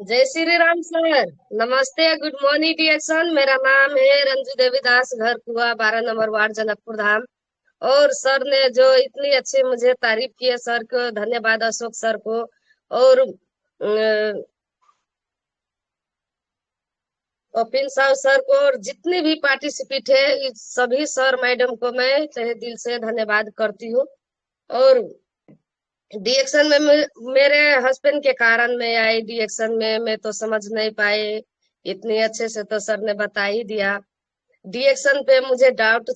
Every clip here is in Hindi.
जय श्री राम सर। नमस्ते, गुड मॉर्निंग डियर सन। मेरा नाम है रंजू देवी दास, घर कुआ 12 नंबर वार्ड, जनकपुर धाम। और सर ने जो इतनी अच्छी मुझे तारीफ की है, सर को धन्यवाद, अशोक सर को। और ओपिन साहब सर को, और जितने भी पार्टिसिपेट है इस सभी सर मैडम को मैं तहे दिल से धन्यवाद करती हूँ। और डीएक्शन में मेरे हस्बैंड के कारण मैं आई डीएक्शन में, मैं तो समझ नहीं पाए। इतनी अच्छे से तो सर ने बता ही दिया। डीएक्शन पे मुझे डाउट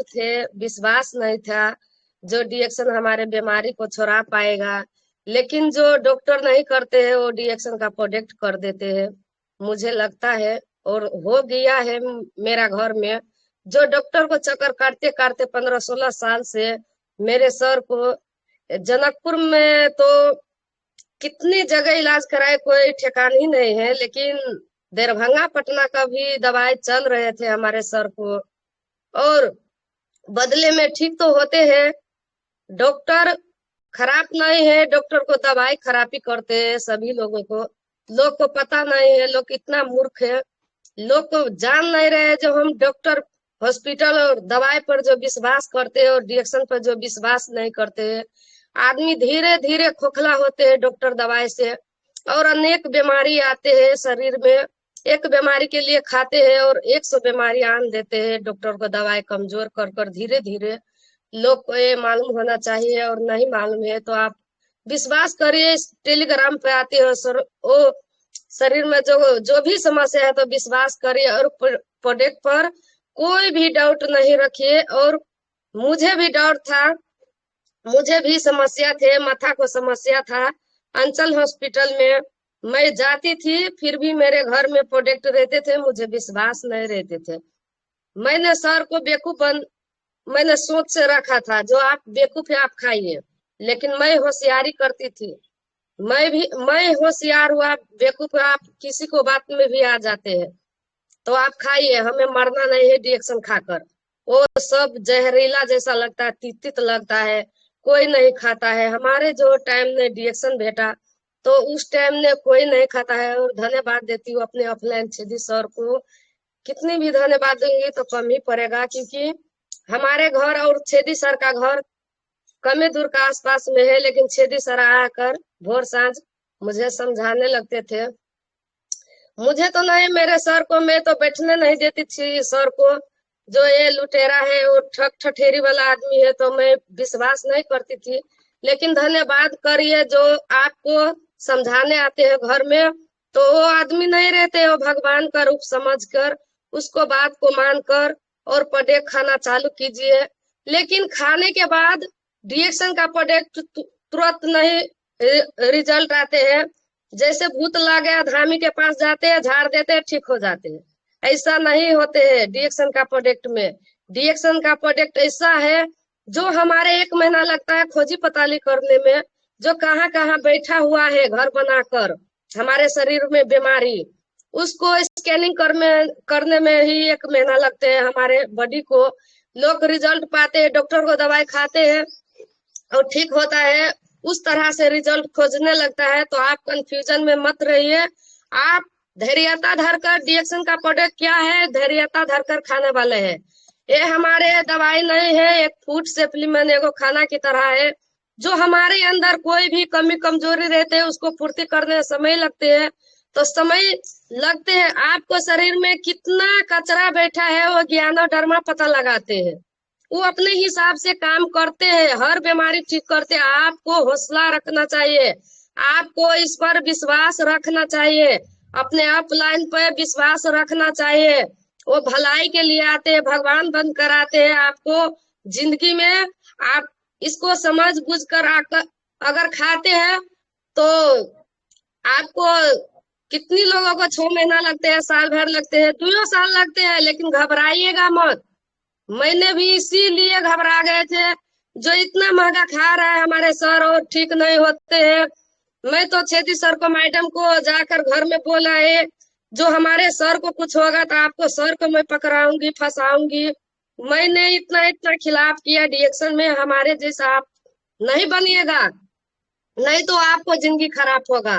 थे, विश्वास नहीं था जो डीएक्शन हमारे बीमारी को छुड़ा पाएगा। लेकिन जो डॉक्टर नहीं करते हैं वो डीएक्शन का प्रोडक्ट कर देते हैं, मुझे लगता है। और हो गया है मेरा घर में। जो डॉक्टर को चक्कर काटते काटते 15-16 साल से मेरे सर को जनकपुर में तो कितनी जगह इलाज कराए, कोई ठिकान ही नहीं है। लेकिन दरभंगा पटना का भी दवाई चल रहे थे हमारे सर को, और बदले में ठीक तो होते हैं। डॉक्टर खराब नहीं है, डॉक्टर को दवाई खराब ही करते हैं सभी लोगों को। लोग को पता नहीं है, लोग इतना मूर्ख है। लोग को जान नहीं रहे जो हम डॉक्टर, हॉस्पिटल और दवाई पर जो विश्वास करते हैं और रिएक्शन पर जो विश्वास नहीं करते हैं। आदमी धीरे धीरे खोखला होते हैं डॉक्टर दवाई से, और अनेक बीमारी आते हैं शरीर में। एक बीमारी के लिए खाते हैं और 100 बीमारी आन देते हैं डॉक्टर को दवाई कमजोर कर कर धीरे धीरे। लोग को ये मालूम होना चाहिए, और नहीं मालूम है तो आप विश्वास करिए। इस टेलीग्राम पे आते हो सर, ओ शरीर में जो जो भी समस्या है तो विश्वास करिए, और प्रोडक्ट पर कोई भी डाउट नहीं रखिए। और मुझे भी डाउट था, मुझे भी समस्या थे, माथा को समस्या था। अंचल हॉस्पिटल में मैं जाती थी, फिर भी मेरे घर में प्रोडक्ट रहते थे, मुझे विश्वास नहीं रहते थे। मैंने सर को मैंने सोच से रखा था जो आप बेवकूफ है आप खाइए। लेकिन मैं होशियारी करती थी। मैं होशियार हुआ, बेवकूफ आप किसी को बात में भी आ जाते हैं। तो आप खाइए, हमें मरना नहीं है डिएक्शन खाकर। वो सब जहरीला जैसा लगता है, तित लगता है, कोई नहीं खाता है। हमारे जो टाइम में डिएक्शन भेटा तो उस टाइम में कोई नहीं खाता है। और धन्यवाद देती हूँ अपने ऑफलाइन छेदी सर को। कितनी भी धन्यवाद देंगे तो कम ही पड़ेगा, क्योंकि हमारे घर और छेदी सर का घर कमे दूर का आसपास में है। लेकिन छेदी सर आकर भोर सांझ मुझे समझाने लगते थे। मुझे तो नहीं, मेरे सर को मैं तो बैठने नहीं देती थी सर को। जो ये लुटेरा है, वो ठग ठठेरी वाला आदमी है, तो मैं विश्वास नहीं करती थी। लेकिन धन्यवाद करिए जो आपको समझाने आते हैं घर में, तो वो आदमी नहीं रहते, वो भगवान का रूप समझकर उसको बात को मानकर और प्रोडक्ट खाना चालू कीजिए। लेकिन खाने के बाद रिएक्शन का प्रोडक्ट तुरंत नहीं रिजल्ट आते हैं। जैसे भूत लग गया धामी के पास जाते हैं, झाड़ देते हैं, ठीक हो जाते हैं। ऐसा नहीं होते हैं डीएक्शन का प्रोडक्ट में। डीएक्शन का प्रोडक्ट ऐसा है जो हमारे 1 महीना लगता है खोजी पताली करने में, जो कहाँ कहाँ बैठा हुआ है घर बनाकर हमारे शरीर में बीमारी, उसको स्कैनिंग करने में ही 1 महीना लगते हैं हमारे बॉडी को। लोग रिजल्ट पाते हैं, डॉक्टर को दवाई खाते हैं और ठीक होता है, उस तरह से रिजल्ट खोजने लगता है। तो आप कंफ्यूजन में मत रहिए। आप धैर्यता धरकर, डीएक्शन का प्रोडक्ट क्या है, धैर्यता धरकर खाने वाले हैं। ये हमारे दवाई नहीं है, एक फूड सप्लीमेंट, एगो खाना की तरह है। जो हमारे अंदर कोई भी कमी कमजोरी रहते हैं उसको पूर्ति करने में समय लगते हैं। तो समय लगते हैं, आपको शरीर में कितना कचरा बैठा है वो ज्ञान और डरमा पता लगाते हैं। वो अपने हिसाब से काम करते हैं, हर बीमारी ठीक करते हैं। आपको हौसला रखना चाहिए, आपको इस पर विश्वास रखना चाहिए, अपने अपलाइन पर विश्वास रखना चाहिए। वो भलाई के लिए आते हैं, भगवान बन कर आते हैं आपको जिंदगी में। आप इसको समझ बुझ कर आकर अगर खाते हैं तो आपको, कितनी लोगों को 6 महीना लगते हैं, साल भर लगते हैं, 2 साल लगते हैं, लेकिन घबराइएगा मत। मैंने भी इसीलिए घबरा गए थे, जो इतना महंगा खा रहा है हमारे सर और ठीक नहीं होते हैं। मैं तो छेदी सर को, मैडम को जाकर घर में बोला है जो हमारे सर को कुछ होगा तो आपको सर को मैं पकड़ाऊंगी, फंसाऊंगी। मैंने इतना इतना खिलाफ किया डिएक्शन में, हमारे जैसा आप नहीं बनिएगा, नहीं तो आपको जिंदगी खराब होगा।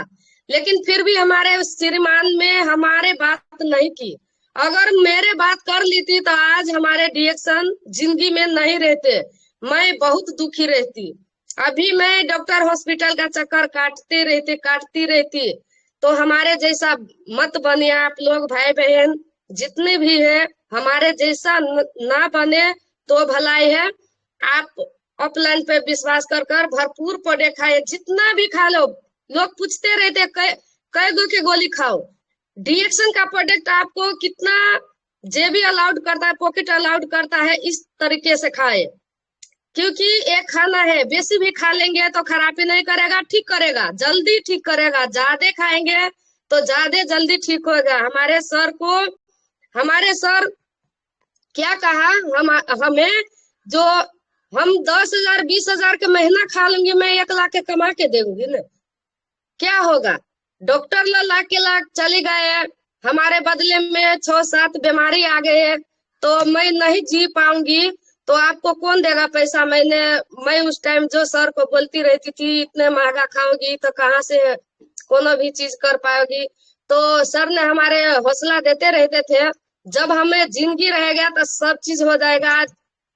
लेकिन फिर भी हमारे श्रीमान में हमारे बात नहीं की। अगर मेरे बात कर ली थी तो आज हमारे डिएक्शन जिंदगी में नहीं रहते, मैं बहुत दुखी रहती। अभी मैं डॉक्टर हॉस्पिटल का चक्कर काटती रहती। तो हमारे जैसा मत बनिए आप लोग भाई बहन जितने भी है, हमारे जैसा ना बने तो भलाई है। आप ऑफलाइन पे विश्वास कर भरपूर प्रोडक्ट खाए, जितना भी खा लो। लोग पूछते रहते कई गो के गोली खाओ। डीएक्शन का प्रोडक्ट आपको कितना जेबी अलाउड करता है, पॉकेट अलाउड करता है, इस तरीके से खाए। क्योंकि एक खाना है, बेसी भी खा लेंगे तो खराबी नहीं करेगा, ठीक करेगा, जल्दी ठीक करेगा। ज्यादा खाएंगे तो ज्यादा जल्दी ठीक होगा। हमारे सर क्या कहा, हमें जो हम 10,000 20,000 के महीना खा लूंगी, मैं 1 लाख के कमा के दूंगी ना, क्या होगा। डॉक्टर लाख चले गए, हमारे बदले में 6-7 बीमारी आ गए, तो मैं नहीं जी पाऊंगी तो आपको कौन देगा पैसा। मैं उस टाइम जो सर को बोलती रहती थी इतने महंगा खाओगी तो कहाँ से कोनो भी चीज कर पाओगी। तो सर ने हमारे हौसला देते रहते थे, जब हमें जिंदगी रहेगा तो सब चीज हो जाएगा।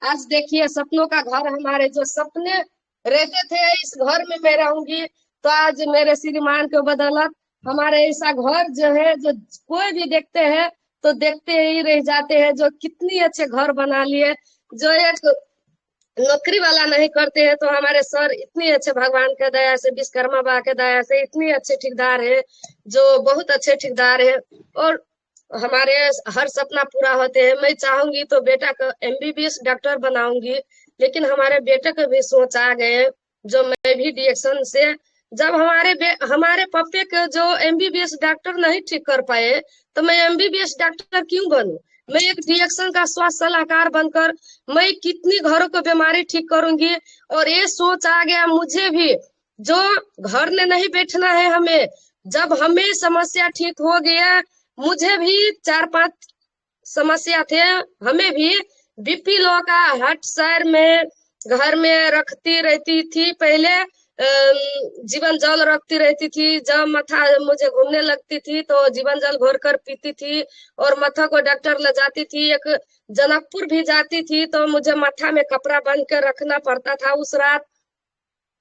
आज देखिए सपनों का घर, हमारे जो सपने रहते थे इस घर में मैं रहूंगी, तो आज मेरे श्रीमान के बदौलत हमारे ऐसा घर जो है, जो कोई भी देखते हैं तो देखते ही रह जाते हैं, जो कितनी अच्छे घर बना लिए। जो एक नौकरी वाला नहीं करते हैं, तो हमारे सर इतनी अच्छे भगवान के दया से, विश्वकर्मा बा के दया से इतनी अच्छे ठेकेदार है, जो बहुत अच्छे ठेकेदार है। और हमारे हर सपना पूरा होते हैं। मैं चाहूंगी तो बेटा को एमबीबीएस डॉक्टर बनाऊंगी, लेकिन हमारे बेटे को भी सोच आ गए, जो मैं भी डीएक्शन से, जब हमारे पप्पे के जो एमबीबीएस डॉक्टर नहीं ठीक कर पाए, तो मैं एमबीबीएस डॉक्टर क्यों बनूं। मैं एक डीएक्शन का स्वास्थ्य सलाहकार बनकर मैं कितनी घरों को बीमारी ठीक करूंगी। और ये सोच आ गया मुझे भी, जो घर में नहीं बैठना है हमें। जब हमें समस्या ठीक हो गया, मुझे भी 4-5 समस्या थे, हमें भी बीपी लो का हार्ट शहर में घर में रखती रहती थी पहले। जीवन जल रखती रहती थी, जब माथा मुझे घूमने लगती थी तो जीवन जल घोर कर पीती थी और माथा को डॉक्टर ले जाती थी। एक जनकपुर भी जाती थी तो मुझे माथा में कपड़ा बांध कर रखना पड़ता था उस रात।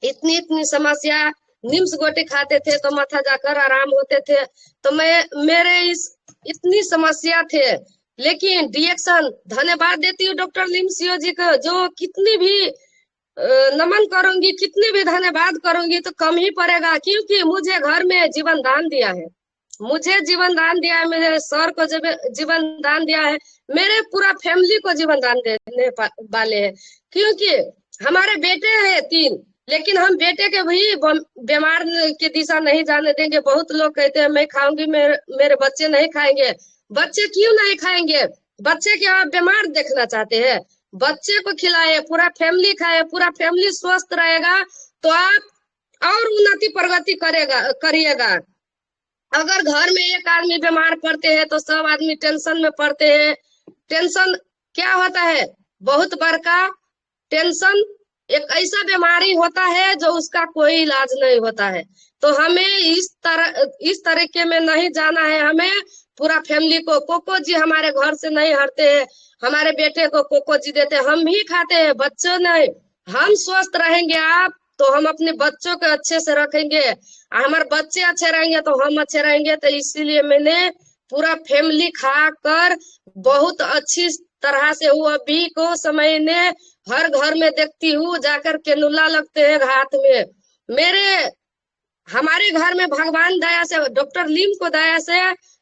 इतनी इतनी समस्या, निम्स गोटी खाते थे तो माथा जाकर आराम होते थे। तो मेरे इतनी समस्या थे, लेकिन डीएक्शन, धन्यवाद देती हूँ डॉक्टर लिम्सियो जी को, जो कितनी भी नमन करूंगी, कितनी भी धन्यवाद करूंगी तो कम ही पड़ेगा। क्योंकि मुझे घर में जीवन दान दिया है, मुझे जीवन दान दिया है, मेरे सर को जीवन दान दिया है, मेरे पूरा फैमिली को जीवन दान देने वाले हैं। क्योंकि हमारे बेटे हैं 3, लेकिन हम बेटे के भी बीमार की दिशा नहीं जाने देंगे। बहुत लोग कहते हैं मैं खाऊंगी, मेरे बच्चे नहीं खाएंगे। बच्चे क्यों नहीं खाएंगे? बच्चे क्या आप बीमार देखना चाहते हैं? बच्चे को खिलाए, पूरा फैमिली खाए, पूरा फैमिली स्वस्थ रहेगा तो आप और उन्नति प्रगति करिएगा। अगर घर में एक आदमी बीमार पड़ते हैं तो सब आदमी टेंशन में पड़ते हैं। टेंशन क्या होता है? बहुत बड़का टेंशन एक ऐसा बीमारी होता है जो उसका कोई इलाज नहीं होता है। तो हमें इस तरीके में नहीं जाना है। हमें पूरा फैमिली को, कोको जी हमारे घर से नहीं हटते हैं, हमारे बेटे को कोको जी देते हैं, हम भी खाते हैं, बच्चों नहीं। हम स्वस्थ रहेंगे आप तो हम अपने बच्चों को अच्छे से रखेंगे, हमारे बच्चे अच्छे रहेंगे तो हम अच्छे रहेंगे। तो इसीलिए मैंने पूरा फैमिली खा कर बहुत अच्छी तरह से, वो अभी को समय ने हर घर में देखती हूँ जाकर केनुला लगते हैं हाथ में। हमारे घर में भगवान दया से, डॉक्टर लीम को दया से,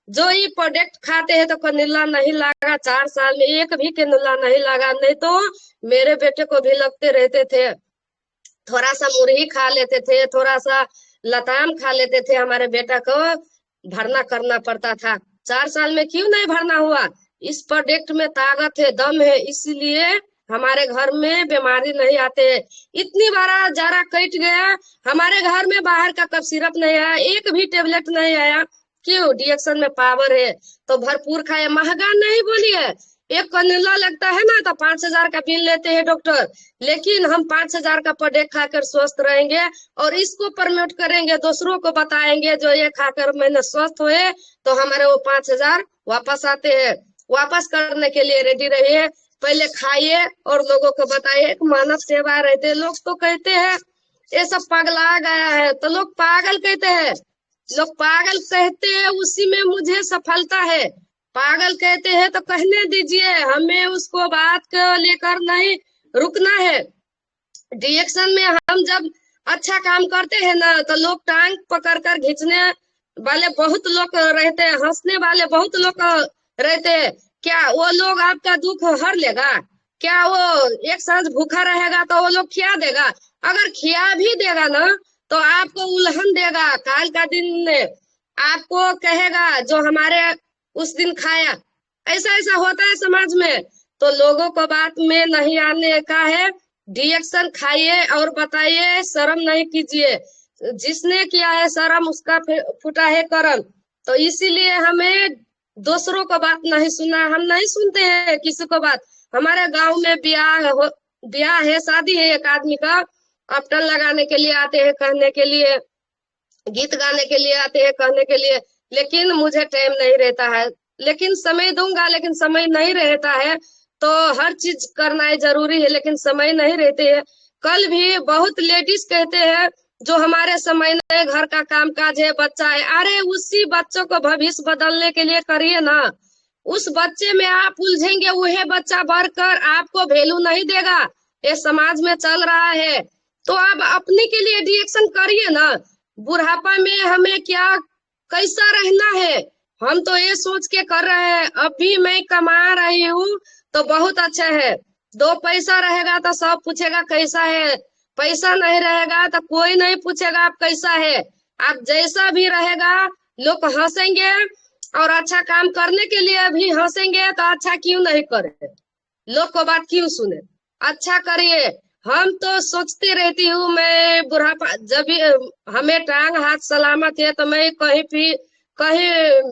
जो ये प्रोडक्ट खाते हैं तो केनुला नहीं लगा। 4 साल में एक भी केनुला नहीं लगा, नहीं तो मेरे बेटे को भी लगते रहते थे। थोड़ा सा मुरही खा लेते थे, थोड़ा सा लताम खा लेते थे, हमारे बेटा को भरना करना पड़ता था। 4 साल में क्यों नहीं भरना हुआ? इस प्रोडक्ट में ताकत है, दम है, इसलिए हमारे घर में बीमारी नहीं आते। इतनी बार जारा कट गया, हमारे घर में बाहर का कफ सिरप नहीं आया, एक भी टेबलेट नहीं आया। क्यों? डीएक्शन में पावर है तो भरपूर खाए, महंगा नहीं बोलिए, एक कनुला लगता है ना तो 5,000 का बिल लेते हैं डॉक्टर, लेकिन हम 5,000 का प्रोडक्ट खाकर स्वस्थ रहेंगे और इसको प्रमोट करेंगे, दूसरों को बताएंगे जो ये खाकर मैंने स्वस्थ हुए, तो हमारे वो 5,000 वापस आते हैं। वापस करने के लिए रेडी रहिए, पहले खाइए और लोगों को बताइए, एक मानव सेवा रहते हैं। लोग तो कहते हैं ये सब पगला गया है, तो लोग पागल कहते हैं, लोग पागल कहते हैं, उसी में मुझे सफलता है। पागल कहते हैं तो कहने दीजिए, हमें उसको बात को लेकर नहीं रुकना है। डिएक्शन में हम जब अच्छा काम करते हैं ना तो लोग टांग पकड़ कर खींचने वाले बहुत लोग रहते हैं, हंसने वाले बहुत लोग रहते हैं। क्या वो लोग आपका दुख हर लेगा? क्या वो एक सांझ भूखा रहेगा तो वो लोग खिया देगा? अगर खिया भी देगा ना तो आपको उल्हन देगा, काल का दिन आपको कहेगा जो हमारे उस दिन खाया। ऐसा ऐसा होता है समाज में, तो लोगों को बात में नहीं आने का है। डिएक्शन खाइए और बताइए, शर्म नहीं कीजिए। जिसने किया है शर्म उसका फूटा है करम। तो इसीलिए हमें दूसरों को बात नहीं सुनना, हम नहीं सुनते हैं किसी को बात। हमारे गांव में ब्याह है, शादी है एक आदमी का, अपटन लगाने के लिए आते हैं, कहने के लिए, गीत गाने के लिए आते हैं, कहने के लिए, लेकिन मुझे टाइम नहीं रहता है। लेकिन समय दूंगा, लेकिन समय नहीं रहता है। तो हर चीज करना जरूरी है, लेकिन समय नहीं रहते है। कल भी बहुत लेडीज कहते हैं जो हमारे समय में घर का काम काज है, बच्चा है। अरे उसी बच्चों को भविष्य बदलने के लिए करिए ना। उस बच्चे में आप उलझेंगे, वही बच्चा बढ़कर आपको वैल्यू नहीं देगा। ये समाज में चल रहा है, तो आप अपने के लिए डिएक्शन करिए ना। बुढ़ापा में हमें क्या कैसा रहना है, हम तो ये सोच के कर रहे हैं। अभी मैं कमा रही हूँ तो बहुत अच्छा है, दो पैसा रहेगा तो सब पूछेगा कैसा है, पैसा नहीं रहेगा तो कोई नहीं पूछेगा आप कैसा है। आप जैसा भी रहेगा लोग हंसेंगे, और अच्छा काम करने के लिए भी हंसेंगे, तो अच्छा क्यों नहीं करे, लोग को बात क्यों सुने, अच्छा करिए। हम तो सोचती रहती हूँ, मैं बुढ़ापा जब भी हमें टांग हाथ सलामत है तो मैं कहीं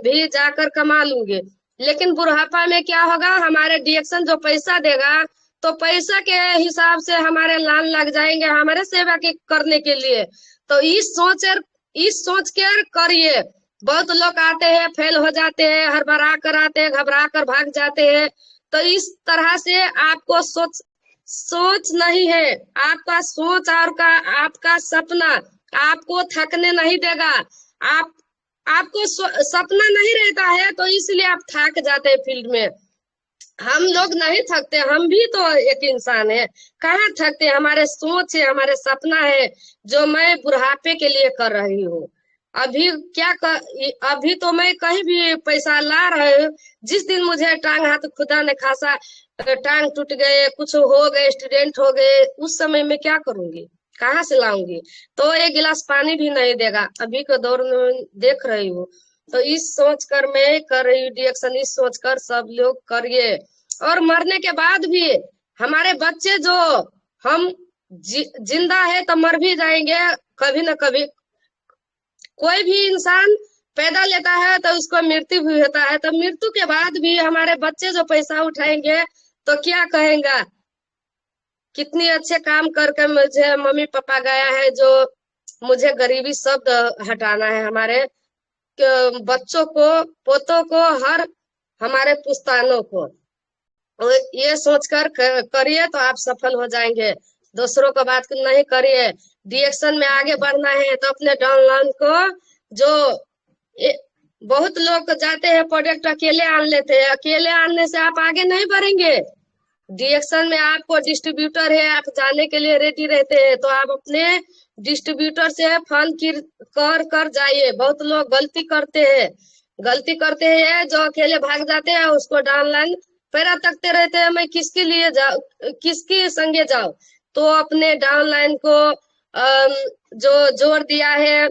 भी जाकर कमा लूंगी। लेकिन बुढ़ापा में क्या होगा, हमारे डिएक्शन जो पैसा देगा तो पैसा के हिसाब से हमारे लान लग जाएंगे हमारे सेवा के करने के लिए। तो इस सोच कर करिए। बहुत लोग आते हैं, फेल हो जाते हैं, हड़बड़ा कर आते हैं, घबरा कर भाग जाते हैं। तो इस तरह से आपको सोच नहीं है, आपका सोच और आपका सपना आपको थकने नहीं देगा। आप आपको सपना नहीं रहता है तो इसलिए आप थक जाते हैं फील्ड में। हम लोग नहीं थकते, हम भी तो एक इंसान है, कहाँ थकते। हमारे सोच है, हमारे सपना है, जो मैं बुढ़ापे के लिए कर रही हूँ। अभी अभी तो मैं कहीं भी पैसा ला रही हूँ। जिस दिन मुझे टांग हाथ खुदा ने खासा, टांग टूट गए, कुछ हो गए, एक्सीडेंट हो गए, उस समय में क्या करूंगी, कहाँ से लाऊंगी? तो एक गिलास पानी भी नहीं देगा। अभी के दौर में देख रही हूँ। तो इस सोच कर मैं कर रही हूँ डिएक्शन, इस सोच कर सब लोग करिए। और मरने के बाद भी हमारे बच्चे जो, हम जिंदा है तो मर भी जाएंगे कभी न कभी। कोई भी इंसान पैदा लेता है तो उसको मृत्यु भी होता है, तो मृत्यु के बाद भी हमारे बच्चे जो पैसा उठाएंगे तो क्या कहेंगे, कितनी अच्छे काम करके मुझे मम्मी पापा गया है, जो मुझे गरीबी शब्द हटाना है हमारे बच्चों को, पोतों को, हर हमारे पुश्तैनों को। और ये सोचकर करिए तो आप सफल हो जाएंगे। दूसरों को बात नहीं करिए। डिएक्शन में आगे बढ़ना है तो अपने डाउनलाइन को, जो बहुत लोग जाते हैं प्रोडक्ट अकेले आन लेते हैं, अकेले आनने से आप आगे नहीं बढ़ेंगे। डिएक्शन में आपको डिस्ट्रीब्यूटर है, आप जाने के लिए रेडी रहते हैं, तो आप अपने डिस्ट्रीब्यूटर से फंड कर जाइए। बहुत लोग गलती करते हैं जो अकेले भाग जाते हैं, उसको डाउनलाइन पैरा तकते रहते हैं, मैं किसके लिए जाऊँ, किसके संगे जाऊँ। तो अपने डाउनलाइन को जो जोड़ दिया है,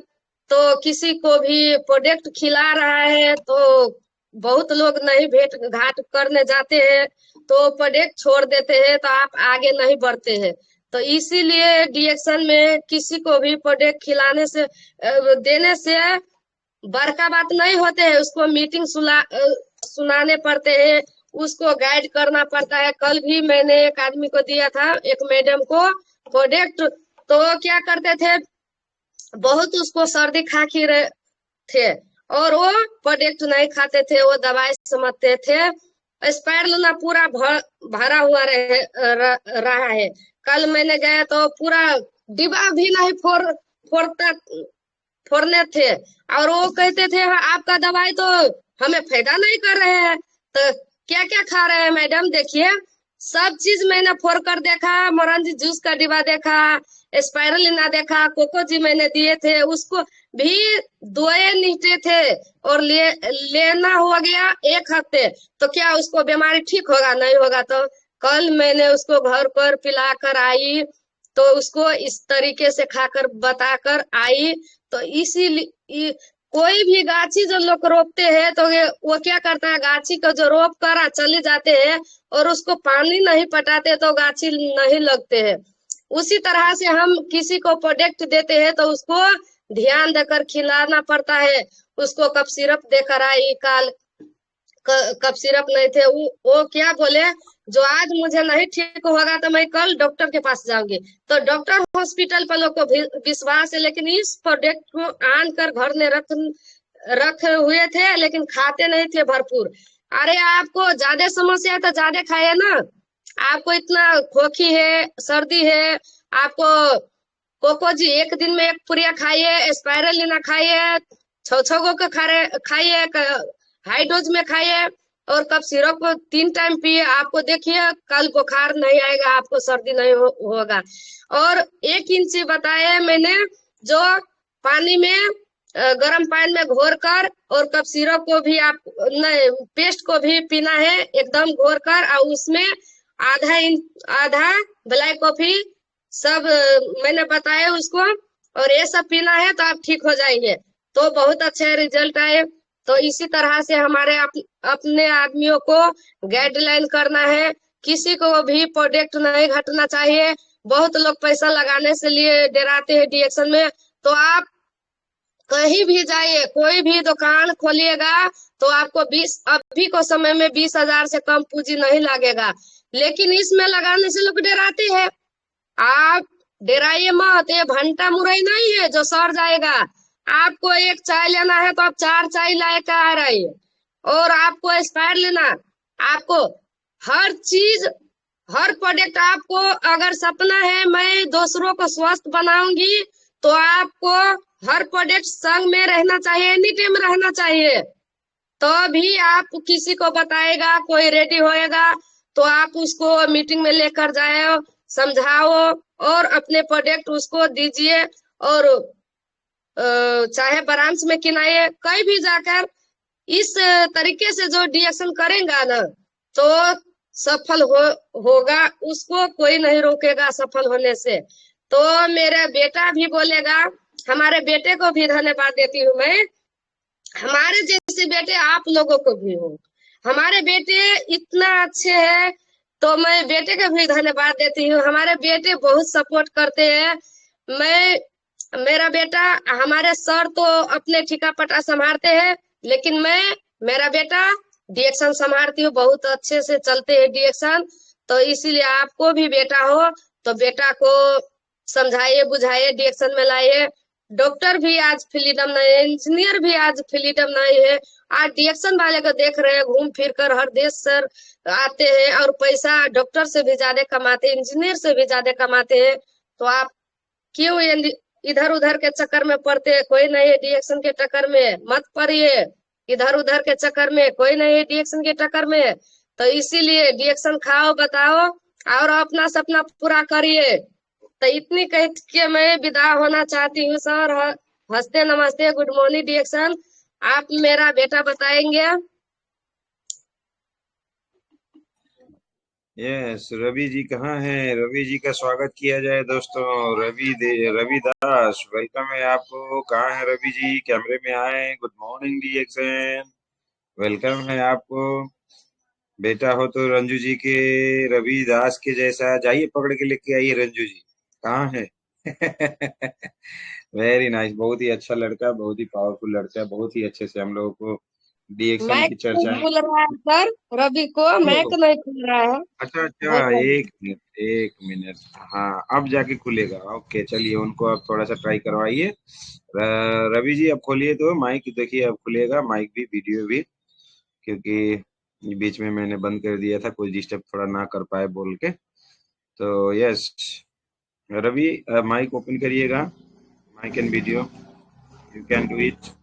तो किसी को भी प्रोडक्ट खिला रहा है, तो बहुत लोग नहीं भेंट घाट करने जाते हैं, तो प्रोडक्ट छोड़ देते हैं, तो आप आगे नहीं बढ़ते हैं। तो इसीलिए डिएक्शन में किसी को भी प्रोडक्ट खिलाने से देने से बड़का बात नहीं होते है, उसको मीटिंग सुनाने पड़ते हैं, उसको गाइड करना पड़ता है। कल भी मैंने एक आदमी को दिया था, एक मैडम को प्रोडक्ट, तो वो क्या करते थे, बहुत उसको सर्दी खांसी थे और वो प्रोडक्ट नहीं खाते थे, वो दवाई समझते थे। स्पाइरुलिना पूरा भरा हुआ रहा है। कल मैंने गया तो पूरा डिब्बा भी नहीं फोड़ता फोड़ने थे, और वो कहते थे आपका दवाई तो हमें फायदा नहीं कर रहे हैं। तो क्या क्या खा रहे हैं मैडम, देखिए सब चीज मैंने फोड़ कर देखा। मोरंजी जूस का डिब्बा देखा, स्पाइरुलिना देखा, कोकोजी मैंने दिए थे, उसको भी दोए नीचे थे और लेना हो गया 1 हफ्ते। तो क्या उसको बीमारी ठीक होगा? नहीं होगा। तो कल मैंने उसको घर पर पिला कर आई, तो उसको इस तरीके से खाकर बताकर आई। तो इसीलिए कोई भी गाछी जो लोग रोपते हैं तो वो क्या करता है, गाछी को जो रोप कर चले जाते हैं और उसको पानी नहीं पटाते तो गाछी नहीं लगते हैं। उसी तरह से हम किसी को प्रोडक्ट देते हैं तो उसको ध्यान देकर खिलाना पड़ता है। उसको कफ सिरप देकर आई कल, कफ सिरप नहीं थे। वो क्या बोले, जो आज मुझे नहीं ठीक होगा तो मैं कल डॉक्टर के पास जाऊंगी। तो डॉक्टर हॉस्पिटल पर लोग को विश्वास है, लेकिन इस प्रोडक्ट को आन कर घर में रख हुए थे, लेकिन खाते नहीं थे भरपूर। अरे आपको ज्यादा समस्या है तो ज्यादा खाइए ना। आपको इतना खोखी है, सर्दी है, आपको कोकोजी एक दिन में 1 पुड़िया खाइए, स्पाइरुलिना खाइए, 6-6 गो के खाइए, हाई डोज में खाइए, और कफ सिरप 3 टाइम पिए। आपको देखिए कल बुखार नहीं आएगा, आपको सर्दी नहीं होगा। और एक इंची बताए मैंने, जो पानी में गर्म पानी में घोर कर, और कफ सिरप को भी आप नहीं, पेस्ट को भी पीना है एकदम घोर कर, और उसमें आधा ब्लैक कॉफी सब मैंने बताया उसको, और ये सब पीना है तो आप ठीक हो जाएंगे। तो बहुत अच्छे रिजल्ट आए। तो इसी तरह से हमारे अपने आदमियों को गाइडलाइन करना है, किसी को भी प्रोडक्ट नहीं घटना चाहिए। बहुत लोग पैसा लगाने से लिए डराते हैं डिएक्शन में। तो आप कहीं भी जाइए, कोई भी दुकान खोलिएगा तो आपको 20 अभी को समय में 20,000 से कम पूंजी नहीं लगेगा, लेकिन इसमें लगाने से लोग डराते हैं। आप डराइए मत, ये भंटा मुरई नहीं है जो सड़ जाएगा। आपको एक चाय लेना है तो आप 4 चाय लाए का आ रही है, और आपको एक्सपायर लेना, आपको हर चीज, हर प्रोडक्ट, आपको अगर सपना है मैं दूसरों को स्वस्थ बनाऊंगी, तो आपको हर प्रोडक्ट संग में रहना चाहिए, एनी टाइम रहना चाहिए। तो भी आप किसी को बताएगा, कोई रेडी होएगा तो आप उसको मीटिंग में लेकर जाए, समझाओ, और अपने प्रोडक्ट उसको दीजिए। और चाहे ब्रांच में किनाए, कहीं भी जाकर इस तरीके से जो डिएक्शन करेगा ना, तो सफल होगा, उसको कोई नहीं रोकेगा सफल होने से। तो मेरा बेटा भी बोलेगा, हमारे बेटे को भी धन्यवाद देती हूँ मैं। हमारे जैसे बेटे आप लोगों को भी हो, हमारे बेटे इतना अच्छे हैं, तो मैं बेटे को भी धन्यवाद देती हूँ। हमारे बेटे बहुत सपोर्ट करते हैं। मैं मेरा बेटा, हमारे सर तो अपने ठिका पटा संभालते हैं, लेकिन मैं, मेरा बेटा डिएक्शन संभालती हूँ, बहुत अच्छे से चलते हैं डिएक्शन। तो इसीलिए आपको भी बेटा हो तो बेटा को समझाइए, बुझाइए, डिएक्शन में लाइए। डॉक्टर भी आज फ्रीडम नहीं है, इंजीनियर भी आज फ्रीडम नहीं है। आज डिएक्शन वाले को देख रहे हैं, घूम फिर कर हर देश से आते हैं, और पैसा डॉक्टर से भी ज्यादा कमाते हैं, इंजीनियर से भी ज्यादा कमाते हैं। तो आप क्यों इधर उधर के चक्कर में पड़ते हैं? कोई नहीं है डिएक्शन के चक्कर में, मत पड़िए इधर उधर के चक्कर में, कोई नहीं है डिएक्शन के चक्कर में। तो इसीलिए डिएक्शन खाओ, बताओ, और अपना सपना पूरा करिए। तो इतनी कह के मैं विदा होना चाहती हूँ सर। हंसते नमस्ते, गुड मॉर्निंग डिएक्शन। आप मेरा बेटा बताएंगे। यस, रवि जी कहाँ हैं? रवि जी का स्वागत किया जाए दोस्तों। रवि दास, वेलकम है आपको। कहाँ है रवि जी? कैमरे में आए। गुड मॉर्निंग डिएक्शन, वेलकम है आपको। बेटा हो तो रंजू जी के, रवि दास के जैसा जाइए, पकड़ के लेके आइए। रंजू जी कहाँ है? वेरी नाइस, बहुत ही अच्छा लड़का, बहुत ही पावरफुल लड़का, बहुत ही अच्छे से हम लोगों को डिएक्शन मैक की नहीं चर्चाएं। खुल रहा है सर, रवि को मैक ओ, नहीं खुल रहा है। अच्छा अच्छा, बोल रहे हैं। एक मिनट एक मिनट। हाँ, अब जाके खुलेगा। ओके, चलिए उनको अब थोड़ा सा ट्राई करवाइए। रवि जी, अब खोलिए तो माइक, देखिए अब खुलेगा माइक भी, वीडियो भी। क्योंकि बीच में मैंने बंद कर दिया था, कोई डिस्टर्ब थोड़ा ना कर पाए बोल के। तो यस, रवि, माइक ओपन करिएगा, mic and video, you can do it.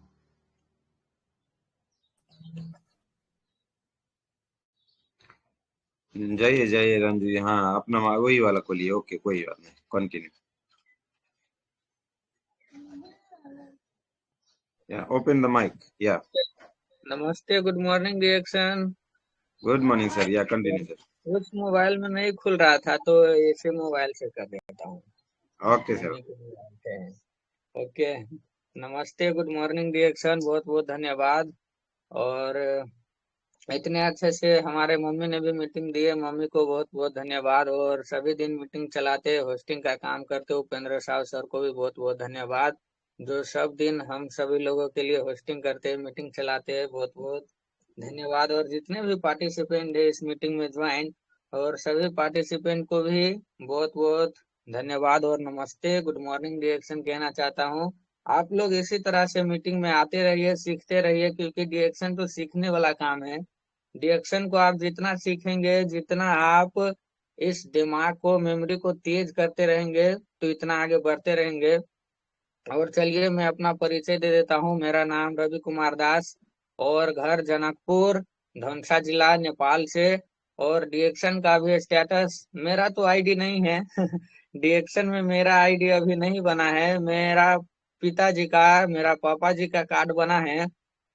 जाइए जाइए रंजू जी, हाँ अपना वही वाला खोलिए। ओके, कोई बात नहीं, कंटिन्यू। या ओपन द माइक। या नमस्ते, good morning reaction. Good morning sir, या कंटिन्यू सर। उस मोबाइल में नहीं खुल रहा था तो इसी मोबाइल से कर देता हूँ। Okay sir. इन्हीं के मोबाइल से है। ओके। नमस्ते, गुड मॉर्निंग रिएक्शन, बहुत बहुत धन्यवाद। और इतने अच्छे से हमारे मम्मी ने भी मीटिंग दी है, मम्मी को बहुत बहुत धन्यवाद। और सभी दिन मीटिंग चलाते, होस्टिंग का काम करते उपेंद्र साहब सर को भी बहुत बहुत धन्यवाद, जो सब दिन हम सभी लोगों के लिए होस्टिंग करते हैं, मीटिंग चलाते हैं। बहुत बहुत धन्यवाद। और जितने भी पार्टिसिपेंट है इस मीटिंग में ज्वाइन, और सभी पार्टिसिपेंट को भी बहुत बहुत धन्यवाद और नमस्ते, गुड मॉर्निंग रिएक्शन कहना चाहता हूँ। आप लोग इसी तरह से मीटिंग में आते रहिए, सीखते रहिए, क्योंकि रिएक्शन तो सीखने वाला काम है। डिएक्शन को आप जितना सीखेंगे, जितना आप इस दिमाग को, मेमोरी को तेज करते रहेंगे, तो इतना आगे बढ़ते रहेंगे। और चलिए मैं अपना परिचय दे देता हूँ। मेरा नाम रवि कुमार दास, और घर जनकपुर, धनुषा जिला, नेपाल से। और डिएक्शन का भी स्टेटस, मेरा तो आईडी नहीं है डिएक्शन में मेरा आईडी अभी नहीं बना है। मेरा पिताजी का, मेरा पापा जी का कार्ड बना है,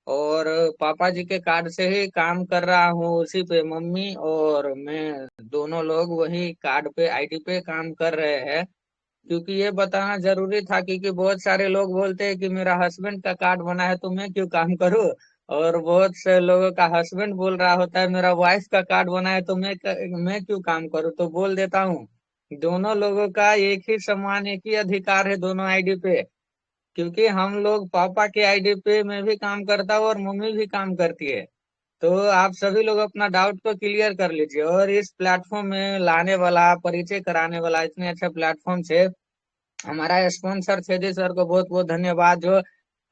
और पापा जी के कार्ड से ही काम कर रहा हूँ। उसी पे मम्मी और मैं दोनों लोग वही कार्ड पे, आईडी पे काम कर रहे हैं। क्योंकि ये बताना जरूरी था, क्योंकि बहुत सारे लोग बोलते हैं कि मेरा हस्बैंड का कार्ड बना है तो मैं क्यों काम करूं। और बहुत से लोगों का हस्बैंड बोल रहा होता है मेरा वाइफ का कार्ड बना है तो मैं क्यों काम करूं। तो बोल देता हूँ, दोनों लोगों का एक ही सम्मान, एक ही अधिकार है दोनों आईडी पे। क्योंकि हम लोग पापा के आईडी पे मैं भी काम करता हूँ और मम्मी भी काम करती है। तो आप सभी लोग अपना डाउट को क्लियर कर लीजिए। और इस प्लेटफॉर्म में लाने वाला, परिचय कराने वाला, इतने अच्छा प्लेटफॉर्म से हमारा स्पॉन्सर छेदी सर को बहुत बहुत धन्यवाद, जो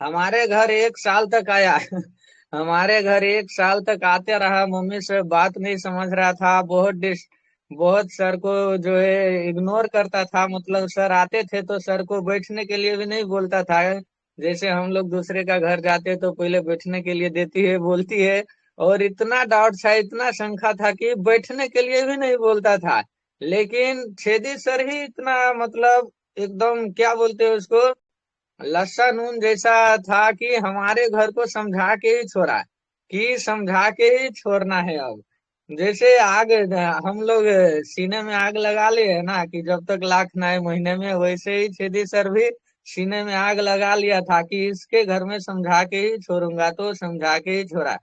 हमारे घर 1 साल तक आया हमारे घर 1 साल तक आते रहा, मम्मी से बात नहीं समझ रहा था, बहुत सर को जो है इग्नोर करता था। मतलब सर आते थे तो सर को बैठने के लिए भी नहीं बोलता था। जैसे हम लोग दूसरे का घर जाते तो पहले बैठने के लिए देती है, बोलती है। और इतना डाउट था, इतना शंका था कि बैठने के लिए भी नहीं बोलता था। लेकिन छेदी सर ही इतना, मतलब एकदम क्या बोलते हैं उसको, लस्सा नून जैसा था, कि हमारे घर को समझा के ही छोड़ा, कि समझा के ही छोड़ना है अब। जैसे आग, हम लोग सीने में आग लगा लिए है ना, कि जब तक लाख ना आए महीने में, वैसे ही छेदी सर भी सीने में आग लगा लिया था, कि इसके घर में समझा के ही छोड़ूंगा, तो समझा के ही छोड़ा।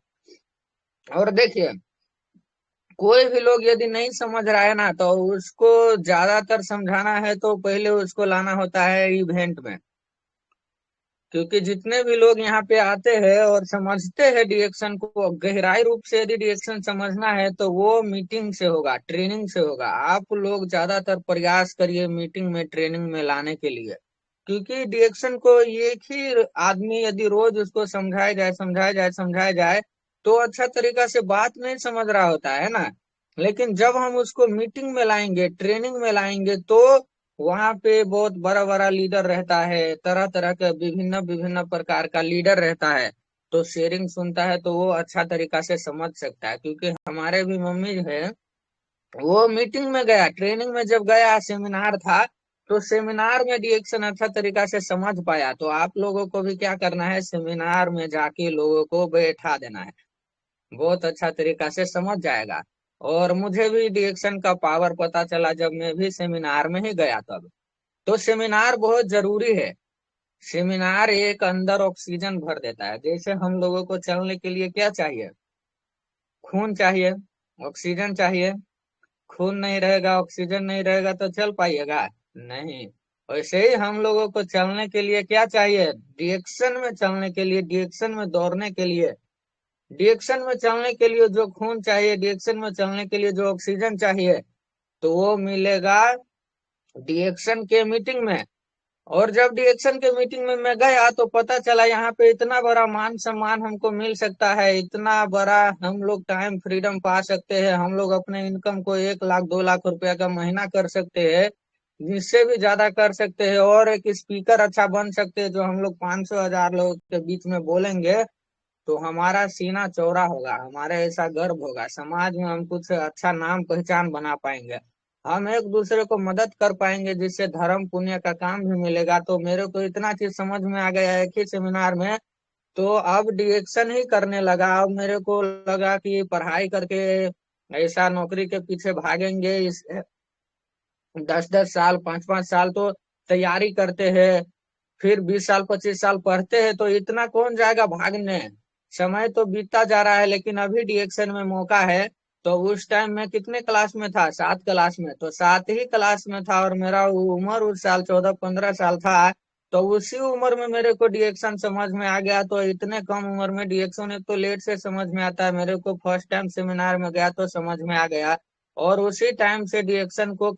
और देखिए, कोई भी लोग यदि नहीं समझ रहा है ना, तो उसको ज्यादातर समझाना है तो पहले उसको लाना होता है इवेंट में। क्योंकि जितने भी लोग यहाँ पे आते हैं और समझते हैं डिएक्शन को गहराई रूप से, यदि डिएक्शन समझना है तो वो मीटिंग से होगा, ट्रेनिंग से होगा। आप लोग ज्यादातर प्रयास करिए मीटिंग में, ट्रेनिंग में लाने के लिए। क्योंकि डिएक्शन को एक ही आदमी यदि रोज उसको समझाया जाए, समझाया जाए, समझाया जाए, तो अच्छा तरीका से बात नहीं समझ रहा होता है ना। लेकिन जब हम उसको मीटिंग में लाएंगे, ट्रेनिंग में लाएंगे, तो वहां पे बहुत बड़ा बड़ा लीडर रहता है, तरह तरह के विभिन्न विभिन्न प्रकार का लीडर रहता है। तो शेयरिंग सुनता है तो वो अच्छा तरीका से समझ सकता है। क्योंकि हमारे भी मम्मी जो है, वो मीटिंग में गया, ट्रेनिंग में जब गया, सेमिनार था, तो सेमिनार में डिएक्शन अच्छा तरीका से समझ पाया। तो आप लोगों को भी क्या करना है, सेमिनार में जाके लोगों को बैठा देना है, बहुत अच्छा तरीका से समझ जाएगा। और मुझे भी डिएक्शन का पावर पता चला जब मैं भी सेमिनार में ही गया तब। तो सेमिनार बहुत जरूरी है। सेमिनार एक अंदर ऑक्सीजन भर देता है। जैसे हम लोगों को चलने के लिए क्या चाहिए, खून चाहिए, ऑक्सीजन चाहिए। खून नहीं रहेगा, ऑक्सीजन नहीं रहेगा तो चल पाइएगा नहीं। वैसे ही हम लोगों को चलने के लिए क्या चाहिए, डिएक्शन में चलने के लिए, डिएक्शन में दौड़ने के लिए डिएक्शन में चलने के लिए जो खून चाहिए, डिएक्शन में चलने के लिए जो ऑक्सीजन चाहिए, तो वो मिलेगा डिएक्शन के मीटिंग में। और जब डिएक्शन के मीटिंग में मैं गया तो पता चला यहाँ पे इतना बड़ा मान सम्मान हमको मिल सकता है, इतना बड़ा हम लोग टाइम फ्रीडम पा सकते हैं, हम लोग अपने इनकम को 1 लाख 2 लाख रुपया का महीना कर सकते हैं, जिससे भी ज्यादा कर सकते हैं, और एक स्पीकर अच्छा बन सकते हैं जो हम लोग 500 1000 लोग के बीच में बोलेंगे तो हमारा सीना चौड़ा होगा, हमारे ऐसा गर्व होगा, समाज में हम कुछ अच्छा नाम पहचान बना पाएंगे, हम एक दूसरे को मदद कर पाएंगे, जिससे धर्म पुण्य का काम भी मिलेगा। तो मेरे को इतना चीज समझ में आ गया एक ही सेमिनार में। तो अब डिएक्शन ही करने लगा। अब मेरे को लगा कि पढ़ाई करके ऐसा नौकरी के पीछे भागेंगे, इस 10 10 साल 5 5 साल तो तैयारी करते हैं, फिर 20 साल 25 साल पढ़ते हैं, तो इतना कौन जाएगा भागने। समय तो बीतता जा रहा है, लेकिन अभी डिएक्शन में मौका है। तो उस टाइम में कितने क्लास में था, 7 क्लास में, तो 7 ही क्लास में था, और मेरा उम्र उस साल 14 15 साल था। तो उसी उम्र में मेरे को डिएक्शन समझ में आ गया। तो इतने कम उम्र में डिएक्शन एक तो लेट से समझ में आता है, मेरे को फर्स्ट टाइम सेमिनार में गया तो समझ में आ गया। और उसी टाइम से डिएक्शन को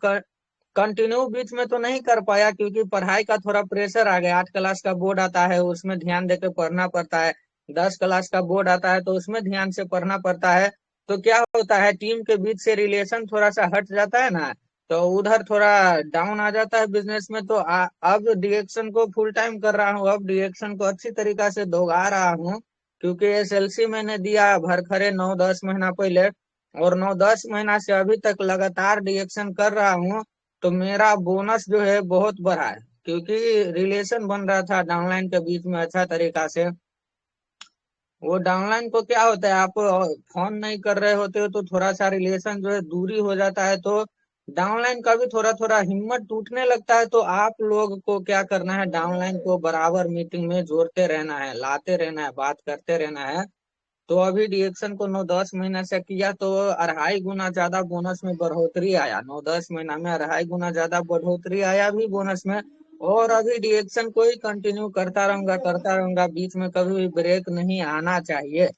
कंटिन्यू बीच में तो नहीं कर पाया, क्योंकि पढ़ाई का थोड़ा प्रेशर आ गया। 8 क्लास का बोर्ड आता है, उसमें ध्यान देकर पढ़ना पड़ता है। 10 क्लास का बोर्ड आता है तो उसमें ध्यान से पढ़ना पड़ता है। तो क्या होता है, टीम के बीच से रिलेशन थोड़ा सा हट जाता है ना, तो उधर थोड़ा डाउन आ जाता है बिजनेस में। तो अब डिएक्शन को फुल टाइम कर रहा हूँ, अब डिएक्शन को अच्छी तरीका से दोगा रहा हूँ, क्योंकि एसएलसी मैंने दिया भरखरे 9 10 महीना पहले, और 9 10 महीना से अभी तक लगातार डिएक्शन कर रहा हूँ। तो मेरा बोनस जो है बहुत बढ़ा है, क्योंकि रिलेशन बन रहा था डाउनलाइन के बीच में अच्छा तरीका से। वो डाउनलाइन को क्या होता है, आप फोन नहीं कर रहे होते हो तो थोड़ा सा रिलेशन जो है दूरी हो जाता है, तो डाउनलाइन का भी थोड़ा थोड़ा हिम्मत टूटने लगता है। तो आप लोग को क्या करना है, डाउनलाइन को बराबर मीटिंग में जोड़ते रहना है, लाते रहना है, बात करते रहना है। तो अभी डिएक्शन को 9 10 महीना से किया तो 2.5 गुना ज्यादा बोनस में बढ़ोतरी आया, 9 10 महीना में 2.5 गुना ज्यादा बढ़ोतरी आया भी बोनस में। और अभी डिएक्शन को ही कंटिन्यू करता रहूंगा, बीच में कभी भी ब्रेक नहीं आना चाहिए।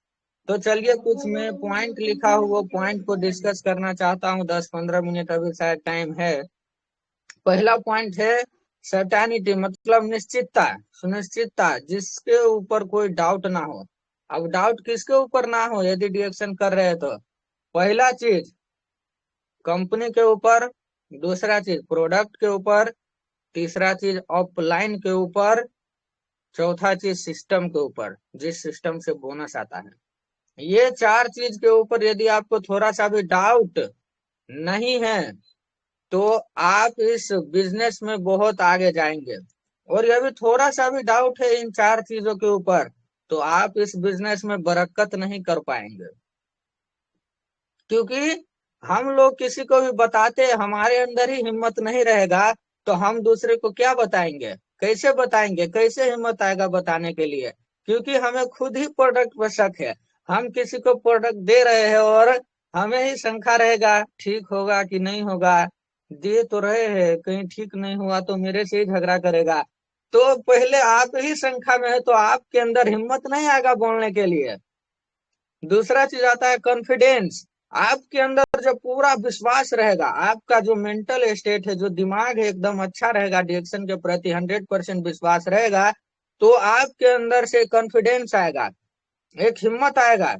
तो चलिए, कुछ मैं पॉइंट लिखा हूँ वो पॉइंट को डिस्कस करना चाहता हूँ, 10 15 मिनट अभी शायद टाइम है। पहला पॉइंट है सर्टेनिटी, मतलब निश्चितता, सुनिश्चितता, जिसके ऊपर कोई डाउट ना हो। अब डाउट किसके ऊपर ना हो यदि डिएक्शन कर रहे हैं तो, पहला चीज कंपनी के ऊपर, दूसरा चीज प्रोडक्ट के ऊपर, तीसरा चीज ऑफलाइन के ऊपर, चौथा चीज सिस्टम के ऊपर, जिस सिस्टम से बोनस आता है। ये 4 चीज के ऊपर यदि आपको थोड़ा सा भी डाउट नहीं है तो आप इस बिजनेस में बहुत आगे जाएंगे। और यदि थोड़ा सा भी डाउट है इन 4 चीजों के ऊपर तो आप इस बिजनेस में बरकत नहीं कर पाएंगे। क्योंकि हम लोग किसी को भी बताते हमारे अंदर ही हिम्मत नहीं रहेगा तो हम दूसरे को क्या बताएंगे, कैसे बताएंगे, कैसे हिम्मत आएगा बताने के लिए। क्योंकि हमें खुद ही प्रोडक्ट पर शक है, हम किसी को प्रोडक्ट दे रहे हैं और हमें ही शंका रहेगा ठीक होगा कि नहीं होगा, दे तो रहे हैं कहीं ठीक नहीं हुआ तो मेरे से ही झगड़ा करेगा। तो पहले आप ही शंका में है तो आपके अंदर हिम्मत नहीं आएगा बोलने के लिए। दूसरा चीज आता है कॉन्फिडेंस। आपके अंदर जब पूरा विश्वास रहेगा, आपका जो मेंटल स्टेट है, जो दिमाग है एकदम अच्छा रहेगा, डिएक्शन के प्रति 100% विश्वास रहेगा, तो आपके अंदर से कॉन्फिडेंस आएगा, एक हिम्मत आएगा,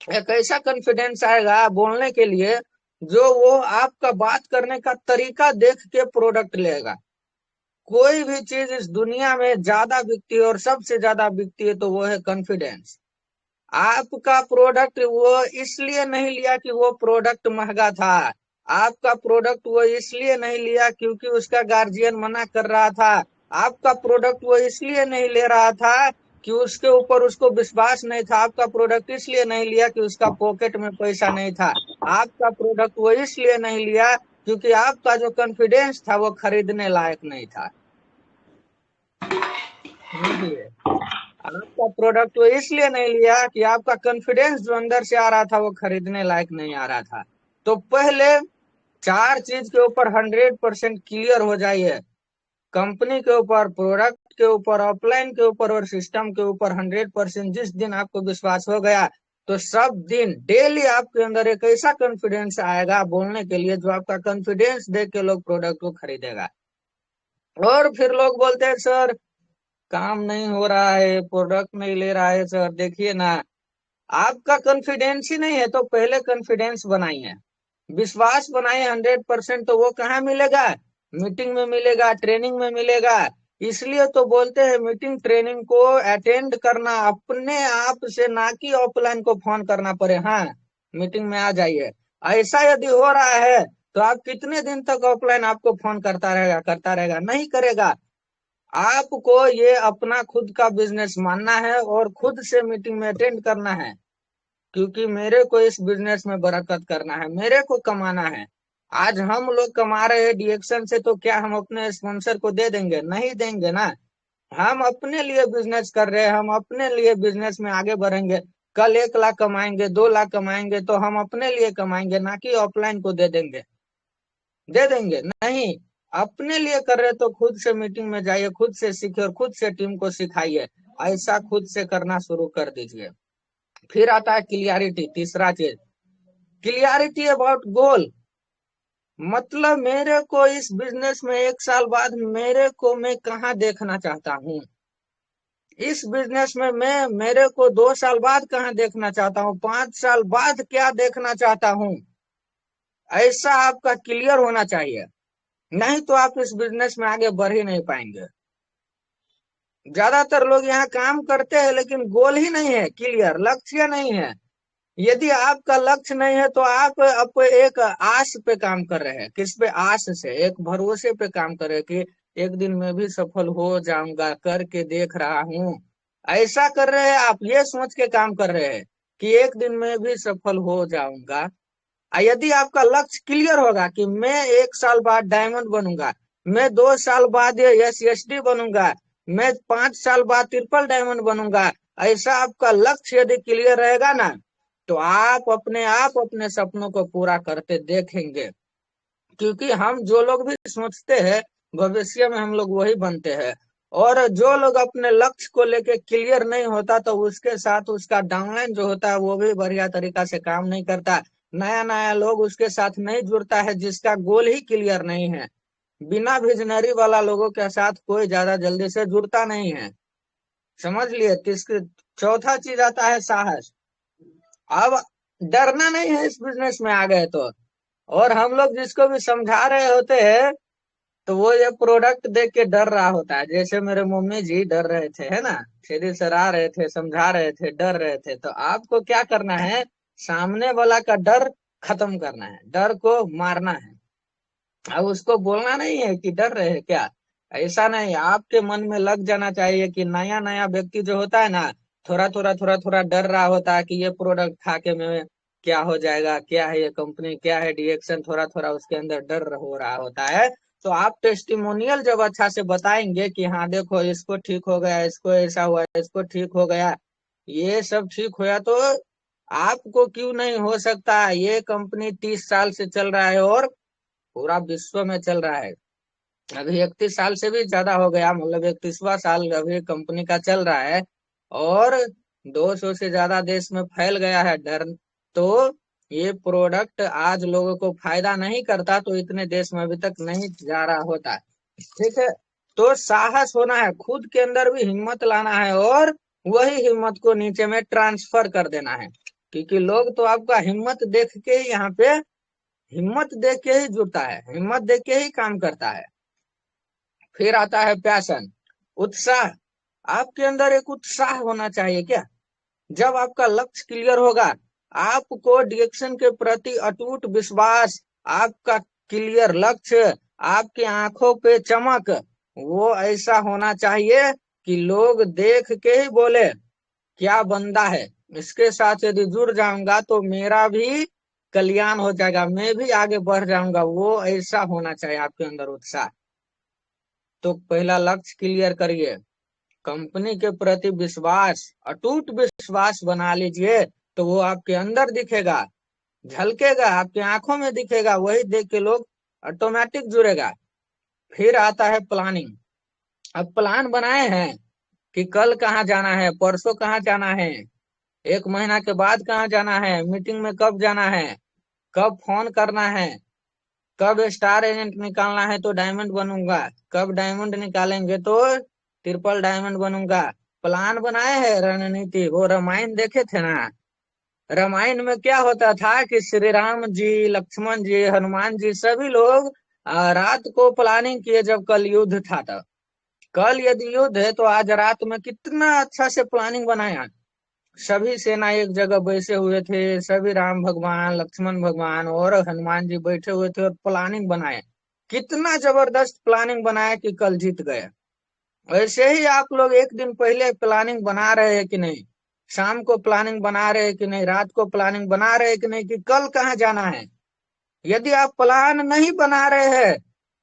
एक ऐसा कॉन्फिडेंस आएगा बोलने के लिए जो वो आपका बात करने का तरीका देख के प्रोडक्ट लेगा। कोई भी चीज इस दुनिया में ज्यादा बिकती है और सबसे ज्यादा बिकती है तो वो है कॉन्फिडेंस। आपका प्रोडक्ट वो इसलिए नहीं लिया कि वो प्रोडक्ट महंगा था, आपका प्रोडक्ट वो इसलिए नहीं लिया क्योंकि उसका गार्जियन मना कर रहा था, आपका प्रोडक्ट वो इसलिए नहीं ले रहा था कि उसके ऊपर उसको विश्वास नहीं था, आपका प्रोडक्ट इसलिए नहीं लिया कि उसका पॉकेट में पैसा नहीं था, आपका प्रोडक्ट वो इसलिए नहीं लिया क्योंकि आपका जो कॉन्फिडेंस था वो खरीदने लायक नहीं था। आपका प्रोडक्ट वो इसलिए नहीं लिया कि आपका कॉन्फिडेंस जो अंदर से आ रहा था वो खरीदने लायक नहीं आ रहा था। तो पहले 4 चीज के ऊपर 100% क्लियर हो जाइए, कंपनी के ऊपर, प्रोडक्ट के ऊपर, ऑफलाइन के ऊपर और सिस्टम के ऊपर 100%। जिस दिन आपको विश्वास हो गया तो सब दिन डेली आपके अंदर एक ऐसा कॉन्फिडेंस आएगा बोलने के लिए, जो आपका कॉन्फिडेंस देख के लोग प्रोडक्ट को खरीदेगा। और फिर लोग बोलते हैं सर काम नहीं हो रहा है, प्रोडक्ट नहीं ले रहा है सर, देखिए ना। आपका कॉन्फिडेंस ही नहीं है तो पहले कॉन्फिडेंस बनाइए, विश्वास बनाइए 100%। तो वो कहाँ मिलेगा? मीटिंग में मिलेगा, ट्रेनिंग में मिलेगा। इसलिए तो बोलते हैं मीटिंग ट्रेनिंग को अटेंड करना अपने आप से, ना कि ऑफलाइन को फोन करना पड़े, हाँ मीटिंग में आ जाइए। ऐसा यदि हो रहा है तो आप कितने दिन तक ऑफलाइन आपको फोन करता रहेगा? नहीं करेगा। आपको ये अपना खुद का बिजनेस मानना है और खुद से मीटिंग में अटेंड करना है, क्योंकि मेरे को इस बिजनेस में बरकत करना है, मेरे को कमाना है। आज हम लोग कमा रहे हैं डीएक्शन से, तो क्या हम अपने स्पॉन्सर को दे देंगे? नहीं देंगे ना। हम अपने लिए बिजनेस कर रहे हैं, हम अपने लिए बिजनेस में आगे बढ़ेंगे। कल 1 लाख कमाएंगे, 2 लाख कमाएंगे तो हम अपने लिए कमाएंगे, ना कि ऑफलाइन को दे देंगे। दे देंगे नहीं। अपने लिए कर रहे तो खुद से मीटिंग में जाइए, खुद से सीखिए और खुद से टीम को सिखाइए। ऐसा खुद से करना शुरू कर दीजिए। फिर आता है क्लियरिटी, तीसरा चीज, क्लियरिटी अबाउट गोल। मतलब मेरे को इस बिजनेस में 1 साल बाद मेरे को मैं कहाँ देखना चाहता हूँ, इस बिजनेस में मैं मेरे को 2 साल बाद कहाँ देखना चाहता हूँ, 5 साल बाद क्या देखना चाहता हूँ। ऐसा आपका क्लियर होना चाहिए, नहीं तो आप इस बिजनेस में आगे बढ़ ही नहीं पाएंगे। ज्यादातर लोग यहाँ काम करते हैं लेकिन गोल ही नहीं है क्लियर, लक्ष्य नहीं है। यदि आपका लक्ष्य नहीं है तो आप एक आस पे काम कर रहे हैं। किस पे? आस से, एक भरोसे पे काम कर रहे हैं कि एक दिन मैं भी सफल हो जाऊंगा, करके देख रहा हूँ। ऐसा कर रहे हैं आप, ये सोच के काम कर रहे हैं कि एक दिन मैं भी सफल हो जाऊंगा। यदि आपका लक्ष्य क्लियर होगा कि मैं 1 साल बाद डायमंड बनूंगा, मैं 2 साल बाद SSD बनूंगा, मैं 5 साल बाद ट्रिपल डायमंड बनूंगा, ऐसा आपका लक्ष्य यदि क्लियर रहेगा ना, तो आप अपने सपनों को पूरा करते देखेंगे। क्योंकि हम जो लोग भी सोचते हैं भविष्य में हम लोग वही बनते हैं। और जो लोग अपने लक्ष्य को लेके क्लियर नहीं होता तो उसके साथ उसका डाउनलाइन जो होता है वो भी बढ़िया तरीका से काम नहीं करता। नया नया लोग उसके साथ नहीं जुड़ता है जिसका गोल ही क्लियर नहीं है। बिना विजनरी वाला लोगों के साथ कोई ज्यादा जल्दी से जुड़ता नहीं है। समझ लिए? चौथा चीज आता है साहस। अब डरना नहीं है इस बिजनेस में आ गए तो। और हम लोग जिसको भी समझा रहे होते हैं तो वो ये प्रोडक्ट देख के डर रहा होता है। जैसे मेरे मम्मी जी डर रहे थे, है ना, सीढ़ी सर आ रहे थे, समझा रहे थे, डर रहे थे। तो आपको क्या करना है? सामने वाला का डर खत्म करना है, डर को मारना है। अब उसको बोलना नहीं है कि डर रहे क्या, ऐसा नहीं। आपके मन में लग जाना चाहिए कि नया नया व्यक्ति जो होता है ना, थोड़ा थोड़ा डर रहा होता है कि ये प्रोडक्ट खा के मैं क्या हो जाएगा, क्या है ये कंपनी, क्या है डीएक्शन, थोड़ा थोड़ा उसके अंदर डर हो रहा होता है। तो आप टेस्टिमोनियल जब अच्छा से बताएंगे कि हाँ देखो इसको ठीक हो गया, इसको ऐसा हुआ, इसको ठीक हो गया, ये सब ठीक होया, तो आपको क्यों नहीं हो सकता। ये कंपनी 30 साल से चल रहा है और पूरा विश्व में चल रहा है। अभी 31 साल से भी ज्यादा हो गया, मतलब 31वां साल अभी कंपनी का चल रहा है। और 200 से ज्यादा देश में फैल गया है डर। तो ये प्रोडक्ट आज लोगों को फायदा नहीं करता तो इतने देश में अभी तक नहीं जा रहा होता। ठीक है, तो साहस होना है, खुद के अंदर भी हिम्मत लाना है और वही हिम्मत को नीचे में ट्रांसफर कर देना है। क्योंकि लोग तो आपका हिम्मत देख के ही यहाँ पे, हिम्मत देख के ही जुड़ता है, हिम्मत देख के ही काम करता है। फिर आता है पैशन, उत्साह। आपके अंदर एक उत्साह होना चाहिए क्या? जब आपका लक्ष्य क्लियर होगा, आपको डायरेक्शन के प्रति अटूट विश्वास, आपका क्लियर लक्ष्य, आपकी आंखों पे चमक, वो ऐसा होना चाहिए कि लोग देख के ही बोले क्या बंदा है, इसके साथ यदि जुड़ जाऊंगा तो मेरा भी कल्याण हो जाएगा, मैं भी आगे बढ़ जाऊंगा। वो ऐसा होना चाहिए आपके अंदर उत्साह। तो पहला लक्ष्य क्लियर करिए, कंपनी के प्रति विश्वास, अटूट विश्वास बना लीजिए, तो वो आपके अंदर दिखेगा, झलकेगा, आपकी आंखों में दिखेगा, वही देख के लोग ऑटोमेटिक जुड़ेगा। फिर आता है प्लानिंग। अब प्लान बनाए हैं कि कल कहाँ जाना है, परसों कहाँ जाना है, 1 महीना के बाद कहाँ जाना है, मीटिंग में कब जाना है, कब फोन करना है, कब स्टार एजेंट निकालना है तो डायमंड बनूंगा, कब डायमंड निकालेंगे तो ट्रिपल डायमंड बनूंगा। प्लान बनाए हैं, रणनीति। वो रामायण देखे थे ना, रामायण में क्या होता था कि श्री राम जी, लक्ष्मण जी, हनुमान जी सभी लोग रात को प्लानिंग किए जब कल युद्ध था तब। कल यदि युद्ध है तो आज रात में कितना अच्छा से प्लानिंग बनाया। सभी सेना एक जगह बैठे हुए थे, सभी राम भगवान, लक्ष्मण भगवान और हनुमान जी बैठे हुए थे और प्लानिंग बनाए। कितना जबरदस्त प्लानिंग बनाया कि कल जीत गए। वैसे ही आप लोग एक दिन पहले प्लानिंग बना रहे हैं कि नहीं, शाम को प्लानिंग बना रहे हैं कि नहीं, रात को प्लानिंग बना रहे हैं कि नहीं कि कल कहाँ जाना है। यदि आप प्लान नहीं बना रहे हैं,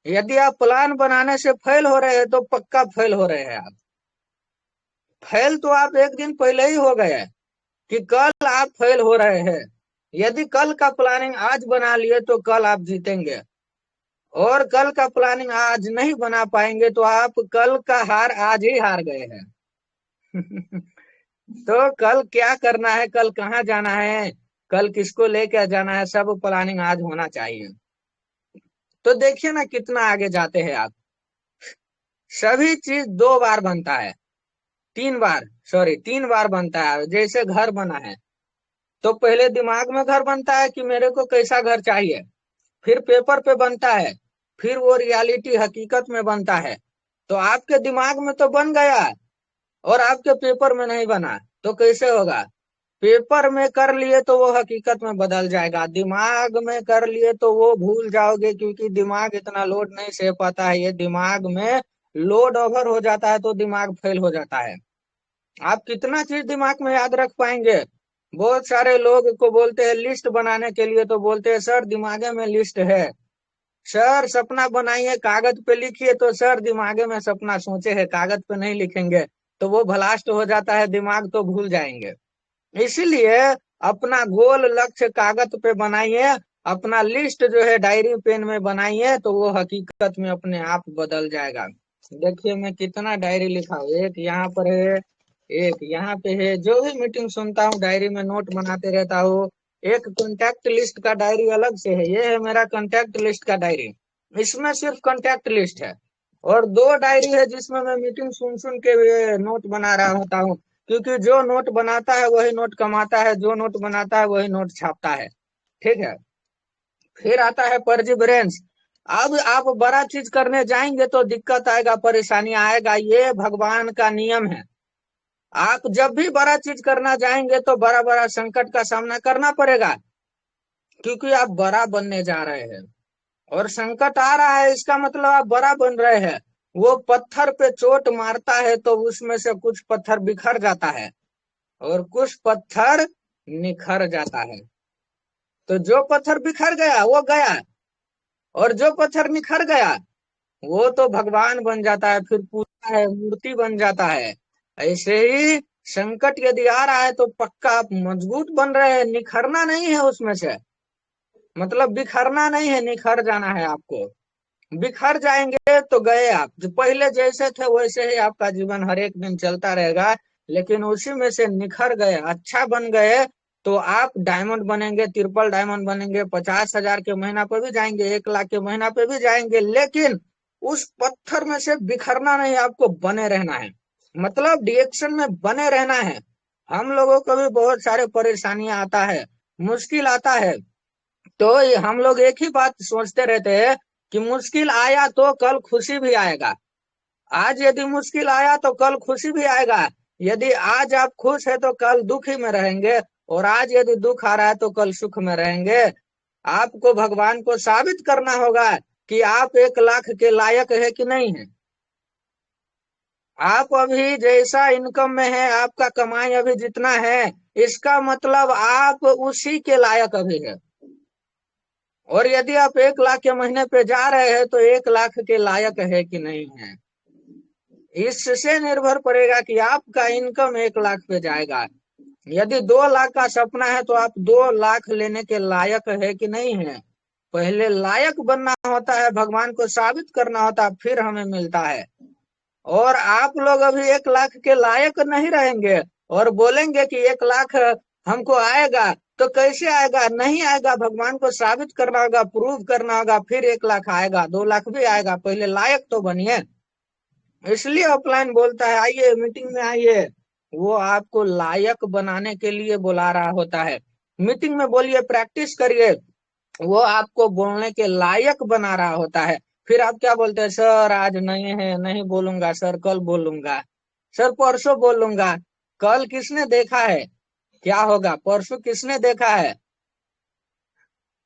यदि आप प्लान बनाने से फेल हो रहे हैं तो पक्का फेल हो रहे हैं आप। फेल तो आप एक दिन पहले ही हो गए कि कल आप फेल हो रहे हैं। यदि कल का प्लानिंग आज बना लिए तो कल आप जीतेंगे, और कल का प्लानिंग आज नहीं बना पाएंगे तो आप कल का हार आज ही हार गए हैं। तो कल क्या करना है, कल कहाँ जाना है, कल किसको लेकर जाना है, सब प्लानिंग आज होना चाहिए। तो देखिए ना कितना आगे जाते हैं आप। सभी चीज 2 बार बनता है, 3 बार, सॉरी 3 बार बनता है। जैसे घर बना है तो पहले दिमाग में घर बनता है कि मेरे को कैसा घर चाहिए, फिर पेपर पे बनता है, फिर वो रियलिटी हकीकत में बनता है। तो आपके दिमाग में तो बन गया और आपके पेपर में नहीं बना, तो कैसे होगा। पेपर में कर लिए तो वो हकीकत में बदल जाएगा, दिमाग में कर लिए तो वो भूल जाओगे, क्योंकि दिमाग इतना लोड नहीं सह पाता है। ये दिमाग में लोड ओवर हो जाता है तो दिमाग फेल हो जाता है। आप कितना चीज दिमाग में याद रख पाएंगे। बहुत सारे लोग को बोलते हैं लिस्ट बनाने के लिए तो बोलते हैं सर दिमागे में लिस्ट है। सर सपना बनाइए कागज पे लिखिए, तो सर दिमागे में सपना सोचे है कागज पे नहीं लिखेंगे तो वो भ्लास्ट हो जाता है, दिमाग तो भूल जाएंगे। इसीलिए अपना गोल लक्ष्य कागज पे बनाइए, अपना लिस्ट जो है डायरी पेन में बनाइए, तो वो हकीकत में अपने आप बदल जाएगा। देखिए मैं कितना डायरी लिखा हूँ, एक यहाँ पर है, एक यहाँ पे है। जो भी मीटिंग सुनता हूँ डायरी में नोट बनाते रहता हूँ। एक कॉन्टैक्ट लिस्ट का डायरी अलग से है, ये है मेरा कॉन्टैक्ट लिस्ट का डायरी। इसमें सिर्फ कॉन्टैक्ट लिस्ट है, और 2 डायरी है जिसमें मैं मीटिंग सुन सुन के नोट बना रहा होता हूँ। क्योंकि जो नोट बनाता है वही नोट कमाता है, जो नोट बनाता है वही नोट छापता है। ठीक है, फिर आता है परजिवरेंस। अब आप बड़ा चीज करने जाएंगे तो दिक्कत आएगा, परेशानी आएगा, ये भगवान का नियम है। आप जब भी बड़ा चीज करना जाएंगे तो बड़ा बड़ा संकट का सामना करना पड़ेगा, क्योंकि आप बड़ा बनने जा रहे हैं और संकट आ रहा है, इसका मतलब आप बड़ा बन रहे हैं। वो पत्थर पे चोट मारता है तो उसमें से कुछ पत्थर बिखर जाता है और कुछ पत्थर निखर जाता है। तो जो पत्थर बिखर गया वो गया, और जो पत्थर निखर गया वो तो भगवान बन जाता है, फिर पूजा है, मूर्ति बन जाता है। ऐसे ही संकट यदि आ रहा है तो पक्का आप मजबूत बन रहे हैं, निखरना नहीं है उसमें से, मतलब बिखरना नहीं है, निखर जाना है आपको। बिखर जाएंगे तो गए आप, जो पहले जैसे थे वैसे ही आपका जीवन हर एक दिन चलता रहेगा। लेकिन उसी में से निखर गए, अच्छा बन गए, तो आप डायमंड बनेंगे, ट्रिपल डायमंड बनेंगे, 50,000 के महीना पे भी जाएंगे, 1 लाख के महीना पे भी जाएंगे। लेकिन उस पत्थर में से बिखरना नहीं, आपको बने रहना है, मतलब डायरेक्शन में बने रहना है। हम लोगों को भी बहुत सारे परेशानियां आता है, मुश्किल आता है, तो ये हम लोग एक ही बात सोचते रहते हैं कि मुश्किल आया तो कल खुशी भी आएगा। आज यदि मुश्किल आया तो कल खुशी भी आएगा। यदि आज आप खुश है तो कल दुखी में रहेंगे, और आज यदि दुख आ रहा है तो कल सुख में रहेंगे। आपको भगवान को साबित करना होगा कि आप 1 लाख के लायक है कि नहीं है। आप अभी जैसा इनकम में है, आपका कमाई अभी जितना है, इसका मतलब आप उसी के लायक अभी है। और यदि आप 1 लाख के महीने पे जा रहे हैं तो 1 लाख के लायक है कि नहीं है, इससे निर्भर पड़ेगा कि आपका इनकम 1 लाख पे जाएगा। यदि 2 लाख का सपना है तो आप 2 लाख लेने के लायक है कि नहीं है। पहले लायक बनना होता है, भगवान को साबित करना होता है, फिर हमें मिलता है। और आप लोग अभी 1 लाख के लायक नहीं रहेंगे और बोलेंगे कि 1 लाख हमको आएगा, तो कैसे आएगा? नहीं आएगा, भगवान को साबित करना होगा, प्रूव करना होगा, फिर 1 लाख आएगा, 2 लाख भी आएगा। पहले लायक तो बनिए। इसलिए ऑफलाइन बोलता है आइए मीटिंग में आइए, वो आपको लायक बनाने के लिए बुला रहा होता है। मीटिंग में बोलिए, प्रैक्टिस करिए, वो आपको बोलने के लायक बना रहा होता है। फिर आप क्या बोलते हैं? सर आज नहीं है, नहीं बोलूंगा सर, कल बोलूंगा सर, परसों बोलूंगा। कल किसने देखा है क्या होगा? परसों किसने देखा है?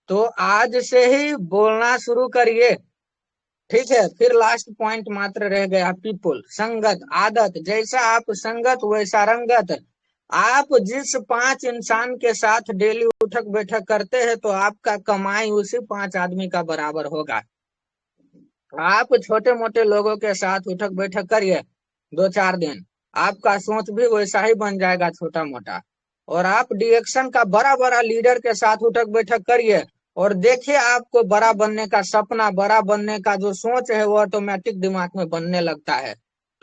तो आज से ही बोलना शुरू करिए। ठीक है, फिर लास्ट पॉइंट मात्र रह गया, पीपुल, संगत, आदत। जैसा आप संगत वैसा रंगत। आप जिस 5 इंसान के साथ डेली उठक बैठक करते हैं, तो आपका कमाई उसी 5 आदमी का बराबर होगा। आप छोटे मोटे लोगों के साथ उठक बैठक करिए 2-4 दिन, आपका सोच भी वैसा ही बन जाएगा, छोटा मोटा। और आप डिएक्शन का बड़ा बड़ा लीडर के साथ उठक बैठक करिए, और देखिए आपको बड़ा बनने का सपना, बड़ा बनने का जो सोच है, वो ऑटोमेटिक दिमाग में बनने लगता है।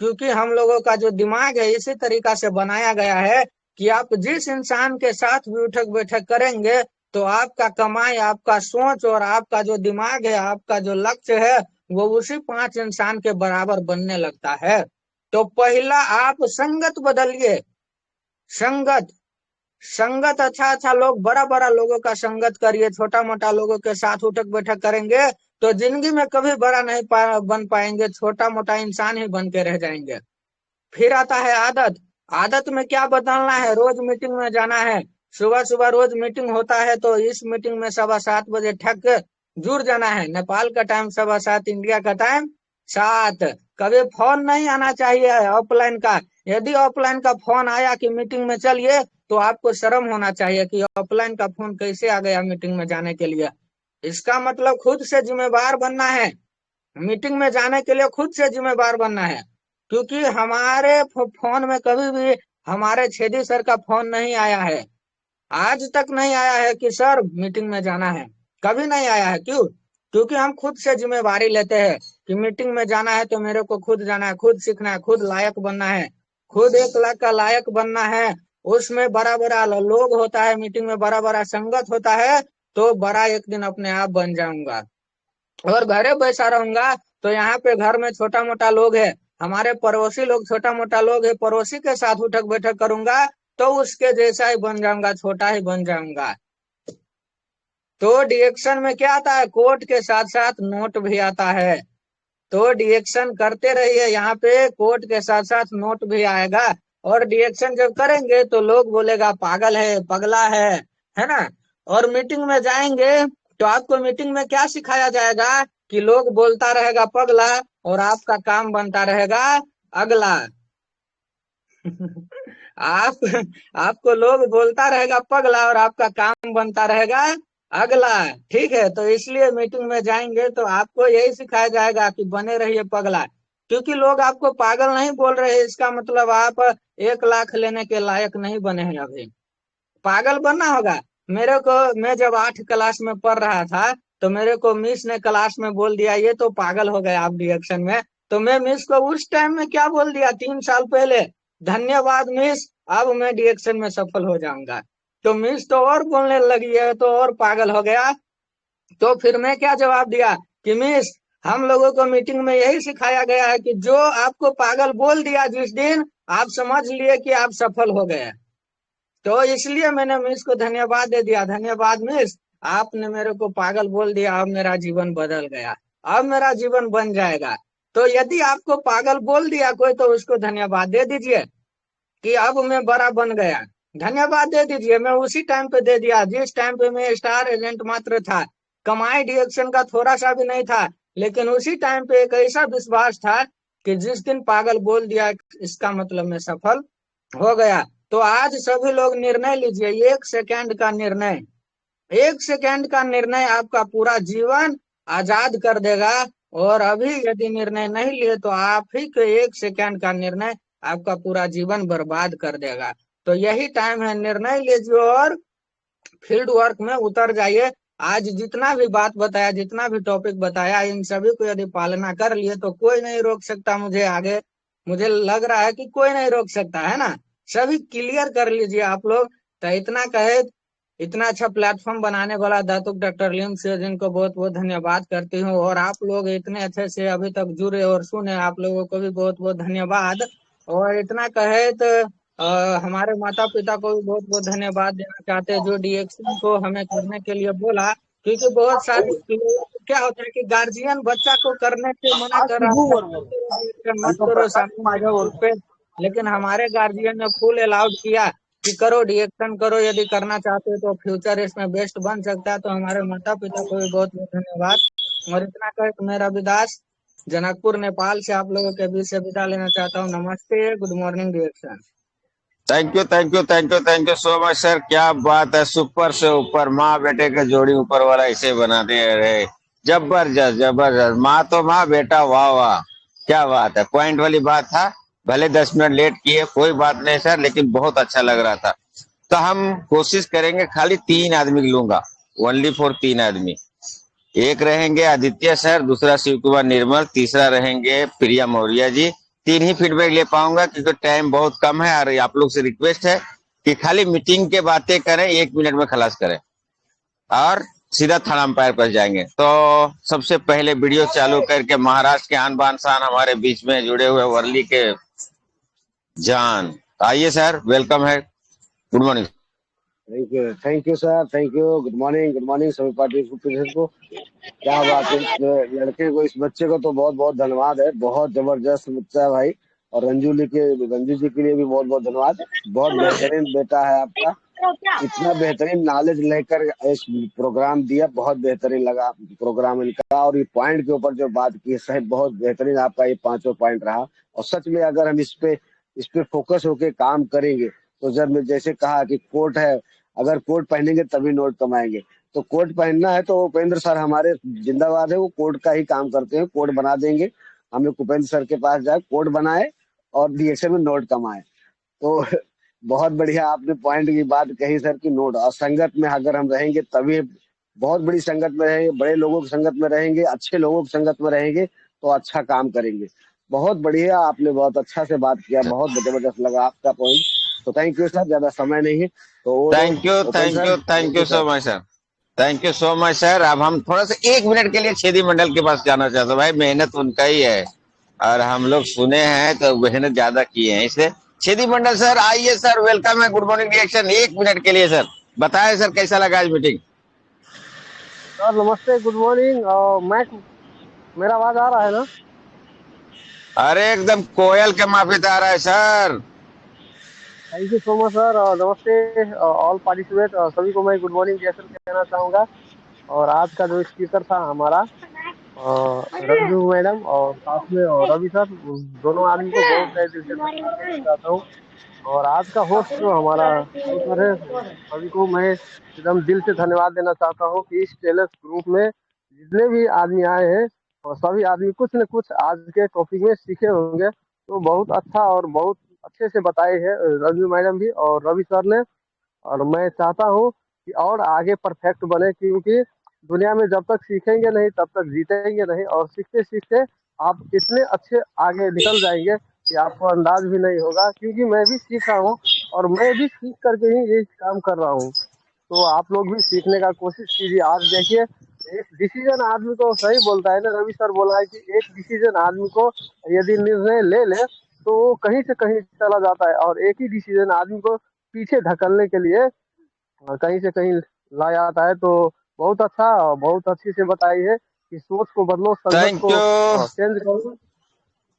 क्योंकि हम लोगों का जो दिमाग है इसी तरीका से बनाया गया है कि आप जिस इंसान के साथ भी उठक बैठक करेंगे, तो आपका कमाई, आपका सोच और आपका जो दिमाग है, आपका जो लक्ष्य है, वो उसी 5 इंसान के बराबर बनने लगता है। तो पहला आप संगत बदलिए। संगत, संगत, अच्छा अच्छा लोग, बड़ा बड़ा लोगों का संगत करिए। छोटा मोटा लोगों के साथ उठक बैठक करेंगे तो जिंदगी में कभी बड़ा नहीं बन पाएंगे, छोटा मोटा इंसान ही बन के रह जाएंगे। फिर आता है आदत। आदत में क्या बदलना है? रोज मीटिंग में जाना है। सुबह सुबह रोज मीटिंग होता है, तो इस मीटिंग में 7:15 ठक के जुड़ जाना है। नेपाल का टाइम 7:15, इंडिया का टाइम 7। कभी फोन नहीं आना चाहिए ऑफलाइन का। यदि ऑफलाइन का फोन आया कि मीटिंग में चलिए, तो आपको शर्म होना चाहिए कि ऑफलाइन का फोन कैसे आ गया मीटिंग में जाने के लिए। इसका मतलब खुद से जिम्मेवार बनना है। मीटिंग में जाने के लिए खुद से जिम्मेवार बनना है। क्योंकि हमारे फोन में कभी भी हमारे छेदी सर का फोन नहीं आया है, आज तक नहीं आया है कि सर मीटिंग में जाना है, कभी नहीं आया है। क्यों? क्योंकि हम खुद से जिम्मेवारी लेते हैं कि मीटिंग में जाना है तो मेरे को खुद जाना है, खुद सीखना है, खुद लायक बनना है, खुद 1 लाख का लायक बनना है। उसमें बड़ा बड़ा लोग होता है, मीटिंग में बड़ा बड़ा संगत होता है, तो बड़ा एक दिन अपने आप बन जाऊंगा। और घरे बैठा रहूंगा तो यहाँ पे घर में छोटा मोटा लोग है, हमारे पड़ोसी लोग छोटा मोटा लोग है, पड़ोसी के साथ उठक बैठक करूंगा तो उसके जैसा ही बन जाऊंगा, छोटा ही बन जाऊंगा। तो डिएक्शन में क्या आता है? कोट के साथ साथ नोट भी आता है। तो डिएक्शन करते रहिए, यहाँ पे कोट के साथ साथ नोट भी आएगा। और डिएक्शन जब करेंगे तो लोग बोलेगा पागल है, पगला है ना। और मीटिंग में जाएंगे तो आपको मीटिंग में क्या सिखाया जाएगा कि लोग बोलता रहेगा पगला और आपका काम बनता रहेगा अगला। आप आपको लोग बोलता रहेगा पगला और आपका काम बनता रहेगा अगला। ठीक है, तो इसलिए मीटिंग में जाएंगे तो आपको यही सिखाया जाएगा कि बने रहिए पगला। क्योंकि लोग आपको पागल नहीं बोल रहे, इसका मतलब आप 1 लाख लेने के लायक नहीं बने हैं अभी। पागल बनना होगा। मेरे को, मैं जब 8 क्लास में पढ़ रहा था तो मेरे को मिस ने क्लास में बोल दिया ये तो पागल हो गए आप डिएक्शन में। तो मैं मिस को उस टाइम में क्या बोल दिया, 3 साल पहले, धन्यवाद मिस, अब मैं डिएक्शन में सफल हो जाऊंगा। तो मिस तो और बोलने लगी है तो और पागल हो गया। तो फिर मैं क्या जवाब दिया कि मिस, हम लोगों को मीटिंग में यही सिखाया गया है कि जो आपको पागल बोल दिया जिस दिन, आप समझ लिए कि आप सफल हो गए। तो इसलिए मैंने मिस को धन्यवाद दे दिया, धन्यवाद मिस, आपने मेरे को पागल बोल दिया, अब मेरा जीवन बदल गया, अब मेरा जीवन बन जाएगा। तो यदि आपको पागल बोल दिया कोई तो उसको धन्यवाद दे दीजिए कि अब मैं बड़ा बन गया। धन्यवाद दे दीजिए। मैं उसी टाइम पे दे दिया जिस टाइम पे मैं स्टार एजेंट मात्र था, कमाई डिएक्शन का थोड़ा सा भी नहीं था। लेकिन उसी टाइम पे एक ऐसा विश्वास था कि जिस दिन पागल बोल दिया इसका मतलब मैं सफल हो गया। तो आज सभी लोग निर्णय लीजिए, 1 सेकेंड का निर्णय, 1 सेकेंड का निर्णय आपका पूरा जीवन आजाद कर देगा। और अभी यदि निर्णय नहीं लिए तो आप ही के 1 सेकेंड का निर्णय आपका पूरा जीवन बर्बाद कर देगा। तो यही टाइम है, निर्णय लीजिए और फील्ड वर्क में उतर जाइए। आज जितना भी बात बताया, जितना भी टॉपिक बताया, इन सभी को यदि पालना कर लिए तो कोई नहीं रोक सकता मुझे आगे। मुझे लग रहा है कि कोई नहीं रोक सकता है ना। सभी क्लियर कर लीजिए आप लोग। तो इतना कहे, इतना अच्छा प्लेटफॉर्म बनाने वाला दातुक डॉक्टर लिम सियोजिन को बहुत बहुत धन्यवाद करती हूँ। और आप लोग इतने अच्छे से अभी तक जुड़े और सुने, आप लोगों को भी बहुत बहुत धन्यवाद। और इतना कहे तो हमारे माता पिता को भी बहुत बहुत धन्यवाद देना चाहते हैं, जो डीएक्शन को हमें करने के लिए बोला। क्योंकि बहुत सारे क्या होता है कि गार्जियन बच्चा को करने से मना कर रहा था, मत करो सामूहिक रूप पे। लेकिन हमारे गार्जियन ने फुल अलाउड किया कि करो, डीएक्शन करो, यदि करना चाहते हो तो फ्यूचर इसमें बेस्ट बन सकता है। तो हमारे माता पिता को भी बहुत बहुत धन्यवाद। और इतना कहे तो मैं रविदास जनकपुर नेपाल से आप लोगों के बीच से विदा लेना चाहता हूँ। नमस्ते, गुड मॉर्निंग डीएक्शन। Thank you, thank you, thank you, thank you so much sir. क्या बात है, सुपर से ऊपर, माँ बेटे का जोड़ी ऊपर वाला इसे बना दे रहे। जबरदस्त जबरदस्त, माँ तो माँ, बेटा वाह वाह, क्या बात है। पॉइंट वाली बात था, भले 10 मिनट लेट किए, कोई बात नहीं सर, लेकिन बहुत अच्छा लग रहा था। तो हम कोशिश करेंगे, खाली 3 आदमी लूंगा, ओनली फॉर 3 आदमी। एक रहेंगे आदित्य सर, दूसरा शिव कुमार निर्मल, तीसरा रहेंगे प्रिया मौर्य जी। 3 ही फीडबैक ले पाऊंगा क्योंकि टाइम बहुत कम है। और आप लोग से रिक्वेस्ट है कि खाली मीटिंग के बातें करें, 1 मिनट में खलास करें और सीधा थाना अंपायर पर जाएंगे। तो सबसे पहले वीडियो चालू करके महाराष्ट्र के आन बान शान हमारे बीच में जुड़े हुए वर्ली के जान, आइए सर, वेलकम है, good morning. Thank you sir, thank you. Good morning सभी पार्टिसिपेंट्स को। क्या बात है, इस लड़के को, इस बच्चे को तो बहुत बहुत धन्यवाद है, बहुत जबरदस्त बच्चा है भाई। और रंजू जी के लिए भी बहुत बहुत धन्यवाद। बहुत बेहतरीन बेटा है आपका, इतना बेहतरीन नॉलेज लेकर इस प्रोग्राम दिया, बहुत बेहतरीन लगा प्रोग्राम इनका। और ये पॉइंट के ऊपर जो बात की सही, बहुत बेहतरीन आपका ये 5 पॉइंट रहा। और सच में अगर हम इस पे फोकस होके काम करेंगे तो जब मैं जैसे कहा कि कोट है, अगर कोट पहनेंगे तभी नोट कमाएंगे। तो कोट पहनना है तो उपेंद्र सर हमारे जिंदाबाद है, वो कोट का ही काम करते हैं, कोट बना देंगे। हम लोग उपेंद्र सर के पास जाए, कोट बनाए और डीएक्शन में नोट कमाए। तो बहुत बढ़िया आपने पॉइंट की बात कही सर की नोट। और संगत में अगर हम रहेंगे तभी, बहुत बड़ी संगत में रहेंगे, बड़े लोगों की संगत में रहेंगे, अच्छे लोगों की संगत में रहेंगे तो अच्छा काम करेंगे। बहुत बढ़िया, आपने बहुत अच्छा से बात किया, बहुत जबरदस्त लगा आपका पॉइंट। तो थैंक यू सर, ज्यादा समय नहीं है तो वो thank you, open thank sir. You, thank you so much sir, thank you so much sir. अब हम थोड़ा सा 1 मिनट के लिए छेदी मंडल के पास जाना चाहते हैं। भाई मेहनत उनका ही है और हम लोग सुने हैं तो मेहनत ज्यादा किए हैं, इसलिए छेदी मंडल सर आइए सर, वेलकम है, गुड मॉर्निंग रिएक्शन 1 मिनट के लिए सर। बताएं सर कैसा लगा आज मीटिंग। सर नमस्ते, गुड मॉर्निंग। मैं मेरा आवाज आ रहा है ना? अरे एकदम कोयल के माफिक आ रहा है sir. Thank you so much sir. नमस्ते ऑल पार्टिसिपेट, सभी को मैं गुड मॉर्निंग जैसे कहना चाहूँगा। और आज का जो स्पीकर था हमारा रंजू मैडम और साथ में रवि सर, उन दोनों आदमी को बहुत तहे दिल से धन्यवाद देना चाहता हूँ। और आज का होस्ट जो हमारा स्पीकर है, सभी को मैं एकदम दिल से धन्यवाद देना चाहता हूँ कि इस टेलर्स ग्रुप में जितने भी आदमी आए हैं और सभी आदमी कुछ न कुछ आज के टॉपिक में सीखे होंगे। तो बहुत अच्छा और बहुत अच्छे से बताए हैं रंजू मैडम भी और रवि सर ने। और मैं चाहता हूँ कि और आगे परफेक्ट बने, क्योंकि दुनिया में जब तक सीखेंगे नहीं तब तक जीतेंगे नहीं। और सीखते सीखते आप इतने अच्छे आगे निकल जाएंगे कि आपको अंदाज भी नहीं होगा, क्योंकि मैं भी सीख रहा हूँ और मैं भी सीख करके ही ये काम कर रहा हूँ। तो आप लोग भी सीखने का कोशिश कीजिए। आज देखिए, एक डिसीजन आदमी को सही बोलता है ना, रवि सर बोला है कि एक डिसीजन आदमी को यदि निर्णय ले ले तो वो कहीं से कहीं चला जाता है, और एक ही डिसीजन आदमी को पीछे ढकलने के लिए कहीं से कहीं ला जाता है। तो बहुत अच्छा, बहुत अच्छी से बताई है कि सोच को बदलो, संगत थैंक को यू, चेंज करो।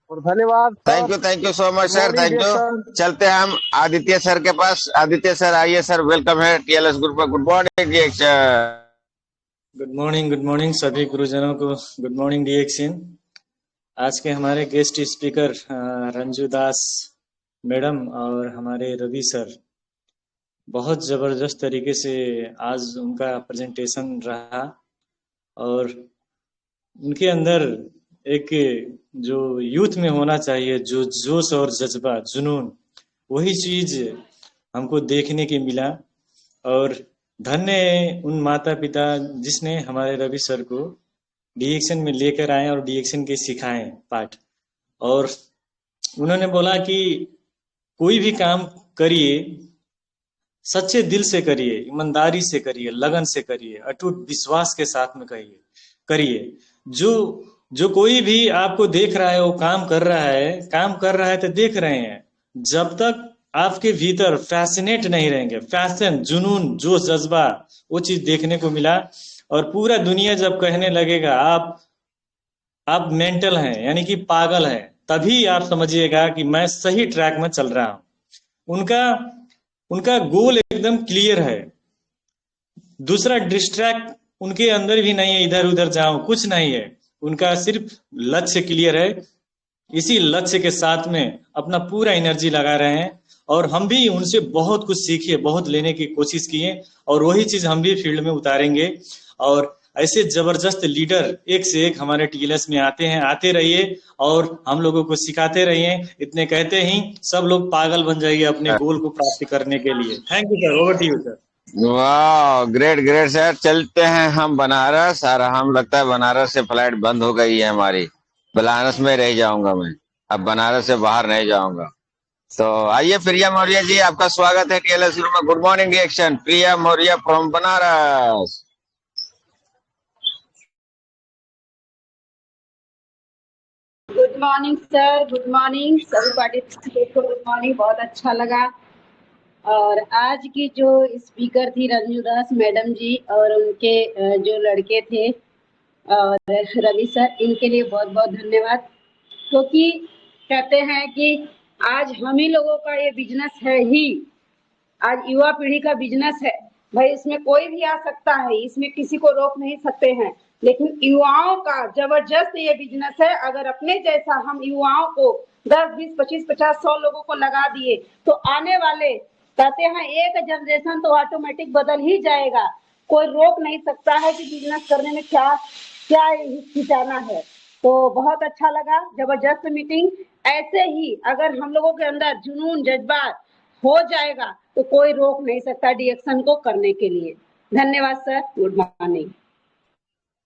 और धन्यवाद thank sir, you, thank you so much good sir, morning thank dear you. Sir. चलते हैं हम आदित्य सर के पास। आदित्य सर आइए सर, वेलकम है टीएलएस ग्रुप पर, good morning reaction. Good morning सभी गुरुजनों को, गुड मॉर्निंग डीएक्सन। आज के हमारे guest speaker Ranju Das madam और हमारे रवि सर, बहुत ज़बरदस्त तरीके से आज उनका प्रेजेंटेशन रहा। और उनके अंदर एक जो यूथ में होना चाहिए, जो जोश और जज्बा, जुनून, वही चीज़ हमको देखने के मिला। और धन्य है उन माता पिता जिसने हमारे रवि सर को डीएक्शन में लेकर आए और डीएक्शन के सिखाएं पाठ। और उन्होंने बोला कि कोई भी काम करिए, सच्चे दिल से करिए, ईमानदारी से करिए, लगन से करिए, अटूट विश्वास के साथ में करिए। जो जो कोई भी आपको देख रहा है, वो काम कर रहा है तो देख रहे हैं। जब तक आपके भीतर फैसिनेट नहीं रहेंगे, फैशन, जुनून, जोश, जज्बा, वो चीज देखने को मिला, और पूरा दुनिया जब कहने लगेगा आप मेंटल हैं, यानी कि पागल हैं, तभी आप समझिएगा कि मैं सही ट्रैक में चल रहा हूं। उनका गोल एकदम क्लियर है। दूसरा डिस्ट्रैक्ट उनके अंदर भी नहीं है, इधर उधर जाऊं, कुछ नहीं है। उनका सिर्फ लक्ष्य क्लियर है। इसी लक्ष्य के साथ में अपना पूरा एनर्जी लगा रहे हैं, और हम भी उनसे बहुत कुछ सीखे, बहुत लेने की कोशिश किए, और वही चीज हम भी फील्ड में उतारेंगे। और ऐसे जबरदस्त लीडर एक से एक हमारे टीएलएस में आते हैं, आते रहिए और हम लोगों को सिखाते रहिए। इतने कहते ही सब लोग पागल बन जाइए अपने गोल को प्राप्त करने के लिए। Thank you sir, over to you sir. वाह, ग्रेट ग्रेट सर। चलते हैं हम बनारस, और हम लगता है बनारस से फ्लाइट बंद हो गई है हमारी। बनारस में रह जाऊंगा मैं, अब बनारस से बाहर नहीं जाऊंगा। तो आइए प्रिया मौर्य जी, आपका स्वागत है टीएलएस में। Good morning reaction, Priya Maurya from Banaras. Good morning sir, good morning सभी पार्टिसिपेंट को गुड मॉर्निंग। बहुत अच्छा लगा। और आज की जो स्पीकर थी रंजू दास मैडम जी, और उनके जो लड़के थे और रवि सर, इनके लिए बहुत बहुत धन्यवाद। क्योंकि कहते हैं कि आज हम ही लोगों का ये बिजनेस है ही, आज युवा पीढ़ी का बिजनेस है भाई। इसमें कोई भी आ सकता है, इसमें किसी को रोक नहीं सकते हैं, लेकिन युवाओं का जबरदस्त ये बिजनेस है। अगर अपने जैसा हम युवाओं को 10, 20, 25, 50, 100 लोगों को लगा दिए तो आने वाले कहते हैं एक जनरेशन तो ऑटोमेटिक बदल ही जाएगा। कोई रोक नहीं सकता है कि बिजनेस करने में क्या क्या हिचकिचाना है। तो बहुत अच्छा लगा, जबरदस्त मीटिंग। ऐसे ही अगर हम लोगों के अंदर जुनून, जज्बात हो जाएगा तो कोई रोक नहीं सकता डिएक्शन को करने के लिए। धन्यवाद sir, good morning.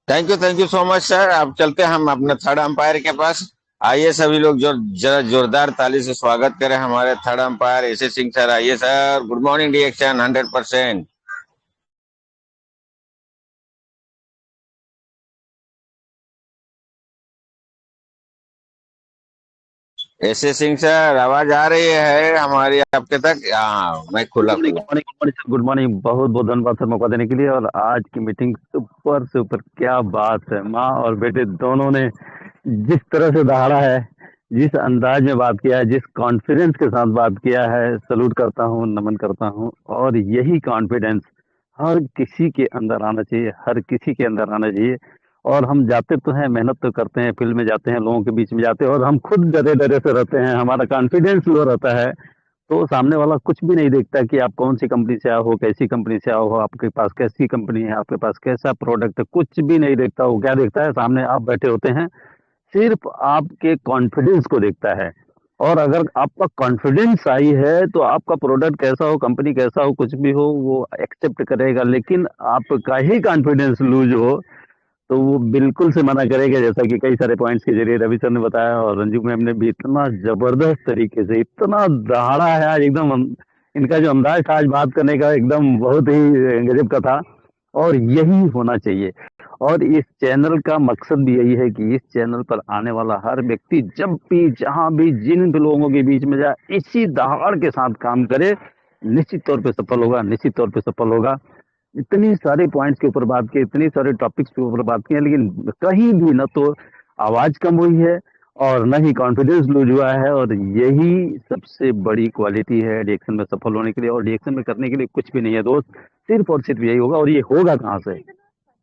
Thank you so much sir. अब चलते हैं हम अपने थर्ड अंपायर के पास। आइए सभी लोग जरा जोरदार ताली से स्वागत करें हमारे third umpire S Singh sir. आइए sir, good morning reaction 100%। S Singh sir, आवाज आ रही है हमारी आपके तक? हाँ, मैं खुला। गुड मॉर्निंग, बहुत बहुत धन्यवाद सर मौका देने के लिए। और आज की मीटिंग सुपर सुपर, क्या बात है। माँ और बेटे दोनों ने जिस तरह से दहाड़ा है, जिस अंदाज में बात किया है, जिस कॉन्फिडेंस के साथ बात किया है, सलूट करता हूँ, नमन करता हूँ। और यही कॉन्फिडेंस हर किसी के अंदर आना चाहिए, हर किसी के अंदर आना चाहिए। और हम जाते तो हैं, मेहनत तो करते हैं, फील्ड में जाते हैं, लोगों के बीच में जाते हैं, और हम खुद डरे डरे से रहते हैं, हमारा कॉन्फिडेंस लो रहता है। तो सामने वाला कुछ भी नहीं देखता कि आप कौन सी कंपनी से आए हो, कैसी कंपनी से आओ हो, आपके पास कैसी कंपनी है, आपके पास कैसा प्रोडक्ट है, कुछ भी नहीं देखता। वो क्या देखता है, सामने आप बैठे होते हैं, सिर्फ आपके कॉन्फिडेंस को देखता है। और अगर आपका कॉन्फिडेंस आई है तो आपका प्रोडक्ट कैसा हो, कंपनी कैसा हो, कुछ भी हो, वो एक्सेप्ट करेगा। लेकिन आपका ही कॉन्फिडेंस लूज हो तो वो बिल्कुल से मना करेगा। जैसा कि कई सारे पॉइंट्स के जरिए रवि सर ने बताया, और रंजू मैम ने भी इतना जबरदस्त तरीके से, इतना दहाड़ा है आज एकदम। इनका जो अंदाज था आज बात करने का, एकदम बहुत ही गजब का था। और यही होना चाहिए। और इस चैनल का मकसद भी यही है कि इस चैनल पर आने वाला हर व्यक्ति जब भी, जहां भी, जिन भी लोगों के बीच में जाए, इसी दहाड़ के साथ काम करे, निश्चित तौर पे सफल होगा, निश्चित तौर पे सफल होगा। इतनी सारे पॉइंट्स के ऊपर बात की, इतनी सारे टॉपिक्स के ऊपर बात की है, लेकिन कहीं भी न तो आवाज कम हुई है और न ही कॉन्फिडेंस लूज हुआ है। और यही सबसे बड़ी क्वालिटी है रिएक्शन में सफल होने के लिए। और रिएक्शन में करने के लिए कुछ भी नहीं है दोस्त, सिर्फ और सिर्फ यही होगा। और ये होगा कहाँ से?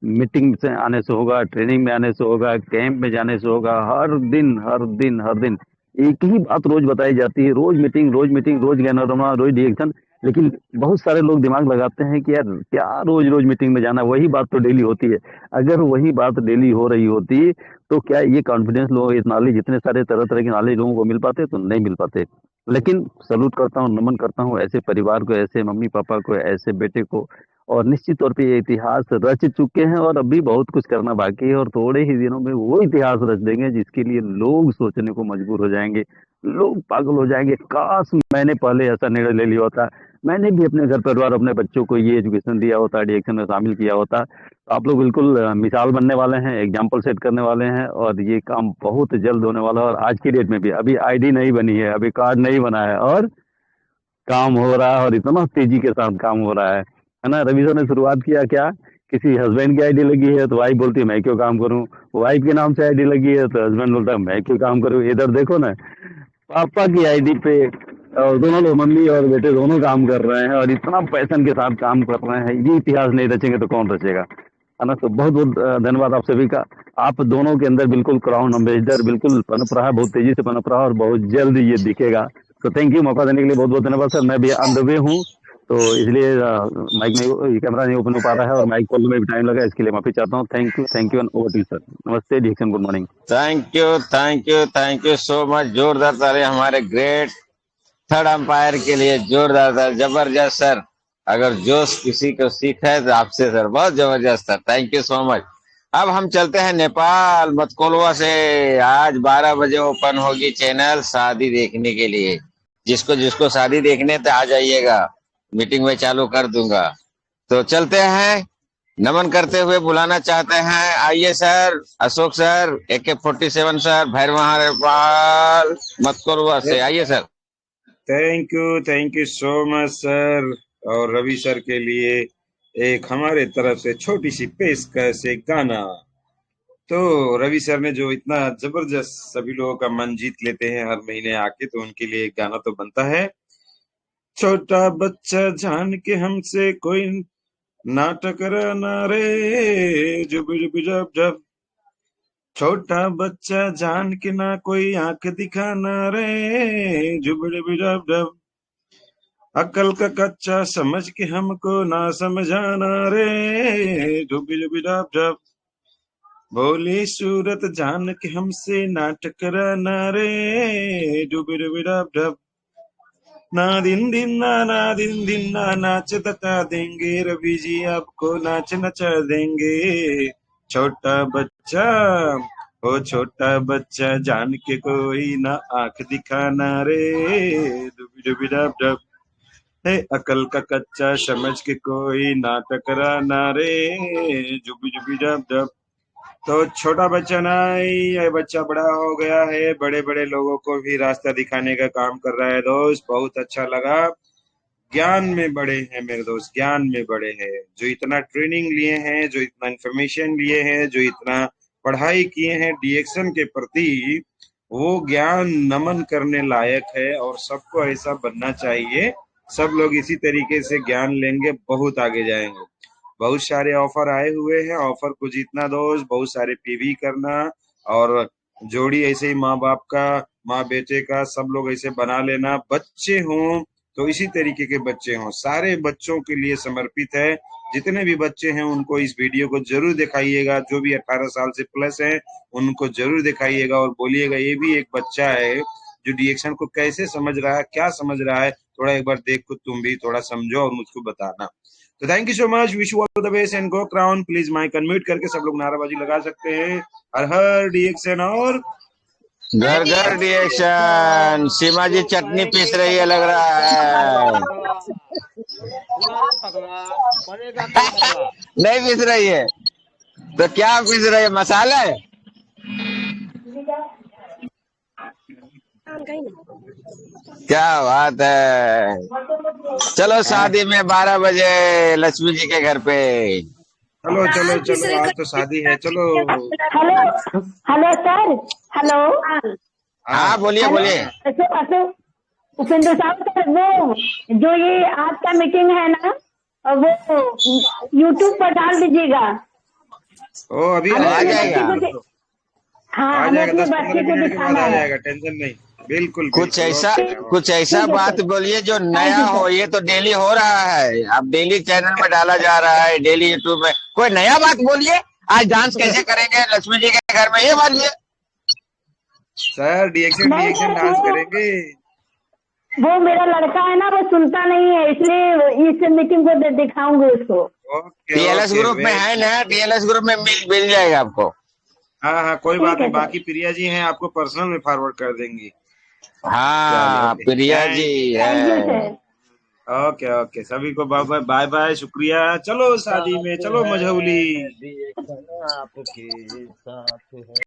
मीटिंग से आने से होगा, ट्रेनिंग में आने से होगा, कैंप में जाने से होगा। हर दिन हर दिन हर दिन एक ही बात रोज बताई जाती है, रोज मीटिंग, रोज मीटिंग, रोज ज्ञानोरमा, रोज रिएक्शन। लेकिन बहुत सारे लोग दिमाग लगाते हैं कि यार क्या रोज रोज मीटिंग में जाना, वही बात तो डेली होती है। अगर वही बात डेली हो रही होती तो क्या ये कॉन्फिडेंस लोग, इस नॉलेज, इतने सारे तरह तरह के नॉलेज लोगों को मिल पाते? तो नहीं मिल पाते। लेकिन सलूट करता हूँ, नमन करता हूँ ऐसे परिवार को, ऐसे मम्मी पापा को, ऐसे बेटे को। और निश्चित तौर पे ये इतिहास रच चुके हैं और अभी बहुत कुछ करना बाकी है। और थोड़े ही दिनों में वो इतिहास रच देंगे जिसके लिए लोग सोचने को मजबूर हो जाएंगे। लोग पागल हो जाएंगे, काश मैंने पहले ऐसा निर्णय ले लिया होता, मैंने भी अपने घर परिवार अपने बच्चों को ये एजुकेशन दिया होता, डीएक्शन में शामिल किया होता। तो आप लोग बिल्कुल मिसाल बनने वाले हैं, एग्जाम्पल सेट करने वाले हैं, और ये काम बहुत जल्द होने वाला है। और आज की डेट में भी अभी आईडी नहीं बनी है, अभी कार्ड नहीं बना है, और काम हो रहा है, और इतना तेजी के साथ काम हो रहा है ना। रवि सर ने शुरुआत किया क्या, किसी हस्बैंड की आईडी लगी है तो वाइफ बोलती है मैं क्यों काम करूं, वाइफ के नाम से आईडी लगी है तो हस्बैंड बोलता है मैं क्यों काम करूं। इधर देखो ना, पापा की आईडी पे और दोनों लोग, मम्मी और बेटे दोनों काम कर रहे हैं, और इतना पैशन के साथ काम कर रहे हैं। ये इतिहास नहीं रचेंगे तो कौन रचेगा, है ना। तो बहुत बहुत धन्यवाद आप सभी का। आप दोनों के अंदर बिल्कुल क्राउन एम्बेसडर बिल्कुल पनप रहा है, बहुत तेजी से पनप रहा है, और बहुत जल्द ये दिखेगा। तो थैंक यू, मौका देने के लिए बहुत बहुत धन्यवाद सर। मैं भी ऑन द वे हूँ, तो इसलिए माइक में कैमरा नहीं ओपन हो पा रहा है, और माइक खोलने में भी टाइम लगा, इसके लिए माफी चाहता हूँ। Thank you and over to sir. नमस्ते डिएक्शन, good morning. Thank you so much. जोरदार ताली हमारे ग्रेट थर्ड अंपायर के लिए, जोरदार, जबरदस्त सर। अगर जोश किसी को सीख है तो आपसे सर, बहुत जबरदस्त sir, thank you so much. अब हम चलते हैं नेपाल मतकोलवा से। आज 12 बजे ओपन होगी चैनल शादी देखने के लिए। जिसको जिसको शादी देखने तो आ जाइएगा, मीटिंग में चालू कर दूंगा। तो चलते हैं, नमन करते हुए बुलाना चाहते हैं, आइए sir, Ashok sir, AK-47 sir, भैरवहार नेपाल मतकोलवा से, आइए sir. Thank you so much sir. और रवि सर के लिए एक हमारे तरफ से छोटी सी पेशकश, एक गाना। तो रवि सर ने जो इतना जबरदस्त सभी लोगों का मन जीत लेते हैं हर महीने आके, तो उनके लिए एक गाना तो बनता है। छोटा बच्चा जान के हमसे कोई ना टकराना रे, जुब जुब जब जब। छोटा बच्चा जान के ना कोई आंख दिखाना रे, जुब जुब जब जब। अकल का कच्चा समझ के हमको ना समझाना रे, जुब जुब जब जब। भोली सूरत जान के हमसे ना टकराना रे, जुब जुब जब जब। ना दिन दिन ना नाच बता देंगे, रवि जी आपको नाच नचा देंगे। छोटा बच्चा, ओ छोटा बच्चा जान के कोई ना आंख दिखाना रे, डुबी डुबी डब डब। हे अकल का कच्चा समझ के कोई ना टकराना रे, जुबी जुबी डब डब। तो छोटा बच्चा नहीं, ये बच्चा बड़ा हो गया है, बड़े बड़े लोगों को भी रास्ता दिखाने का काम कर रहा है दोस्त। बहुत अच्छा लगा। ज्ञान में बड़े हैं मेरे दोस्त, ज्ञान में बड़े हैं। जो इतना ट्रेनिंग लिए हैं, जो इतना इंफॉर्मेशन लिए हैं, जो इतना पढ़ाई किए हैं डीएक्शन के प्रति, वो ज्ञान नमन करने लायक है, और सबको ऐसा बनना चाहिए। सब लोग इसी तरीके से ज्ञान लेंगे, बहुत आगे जाएंगे। बहुत सारे ऑफर आए हुए हैं, ऑफर को जीतना दोस्त, बहुत सारे पीवी करना, और जोड़ी ऐसे ही माँ बाप का, माँ बेटे का, सब लोग ऐसे बना लेना। बच्चे हों तो इसी तरीके के बच्चे हों, सारे बच्चों के लिए समर्पित है। जितने भी बच्चे हैं उनको इस वीडियो को जरूर दिखाइएगा, जो भी 18 साल से प्लस हैं उनको जरूर दिखाइएगा, और बोलिएगा ये भी एक बच्चा है जो डीएक्शन को कैसे समझ रहा है, क्या समझ रहा है, थोड़ा एक बार देखो, तुम भी थोड़ा समझो और मुझको बताना। तो thank you so much, wish you all the best and go crown. Please mic unmute करके सब लोग नाराबाजी लगा सकते हैं। हर हर डीएक्शन और घर घर डीएक्शन। सीमा जी चटनी पीस रही है लग रहा है। नहीं पीस रही है तो क्या पीस रही है, मसाला है? क्या बात है। चलो शादी में 12 बजे लक्ष्मी जी के घर पे। चलो चलो चलो, आज तो शादी है, चलो। Hello hello sir, hello. हाँ बोलिए बोलिए। उपेंद्र साहब सर, वो जो ये आज का मीटिंग है ना, वो YouTube पर डाल दीजिएगा। ओ अभी आ जाएगा, हाँ, आ जाएगा, 10-15 मिनट के बाद आ जाएगा, टेंशन नहीं। बिल्कुल कुछ ऐसा बात बोलिए जो नया हो। ये तो डेली हो रहा है, अब डेली चैनल में डाला जा रहा है, डेली यूट्यूब में। कोई नया बात बोलिए। आज डांस कैसे करेंगे लक्ष्मी जी के घर में, ये बोलिए सर। डीएक्शन डांस करेंगे। वो मेरा लड़का है ना, वो सुनता नहीं है, इसलिए इस मीटिंग को दिखाऊंगी उसको। टीएलएस ग्रुप में है ना, टीएलएस ग्रुप में मिल जाएगा आपको। हाँ हाँ, कोई बात नहीं। बाकी प्रिया जी हैं, आपको पर्सनल में फॉरवर्ड कर देंगी। हाँ चलिए Priya thank ji you thank you है। सर। ओके ओके सभी को बाय बाय बाय शुक्रिया। चलो शादी में चलो मझौली। आपके साथ है।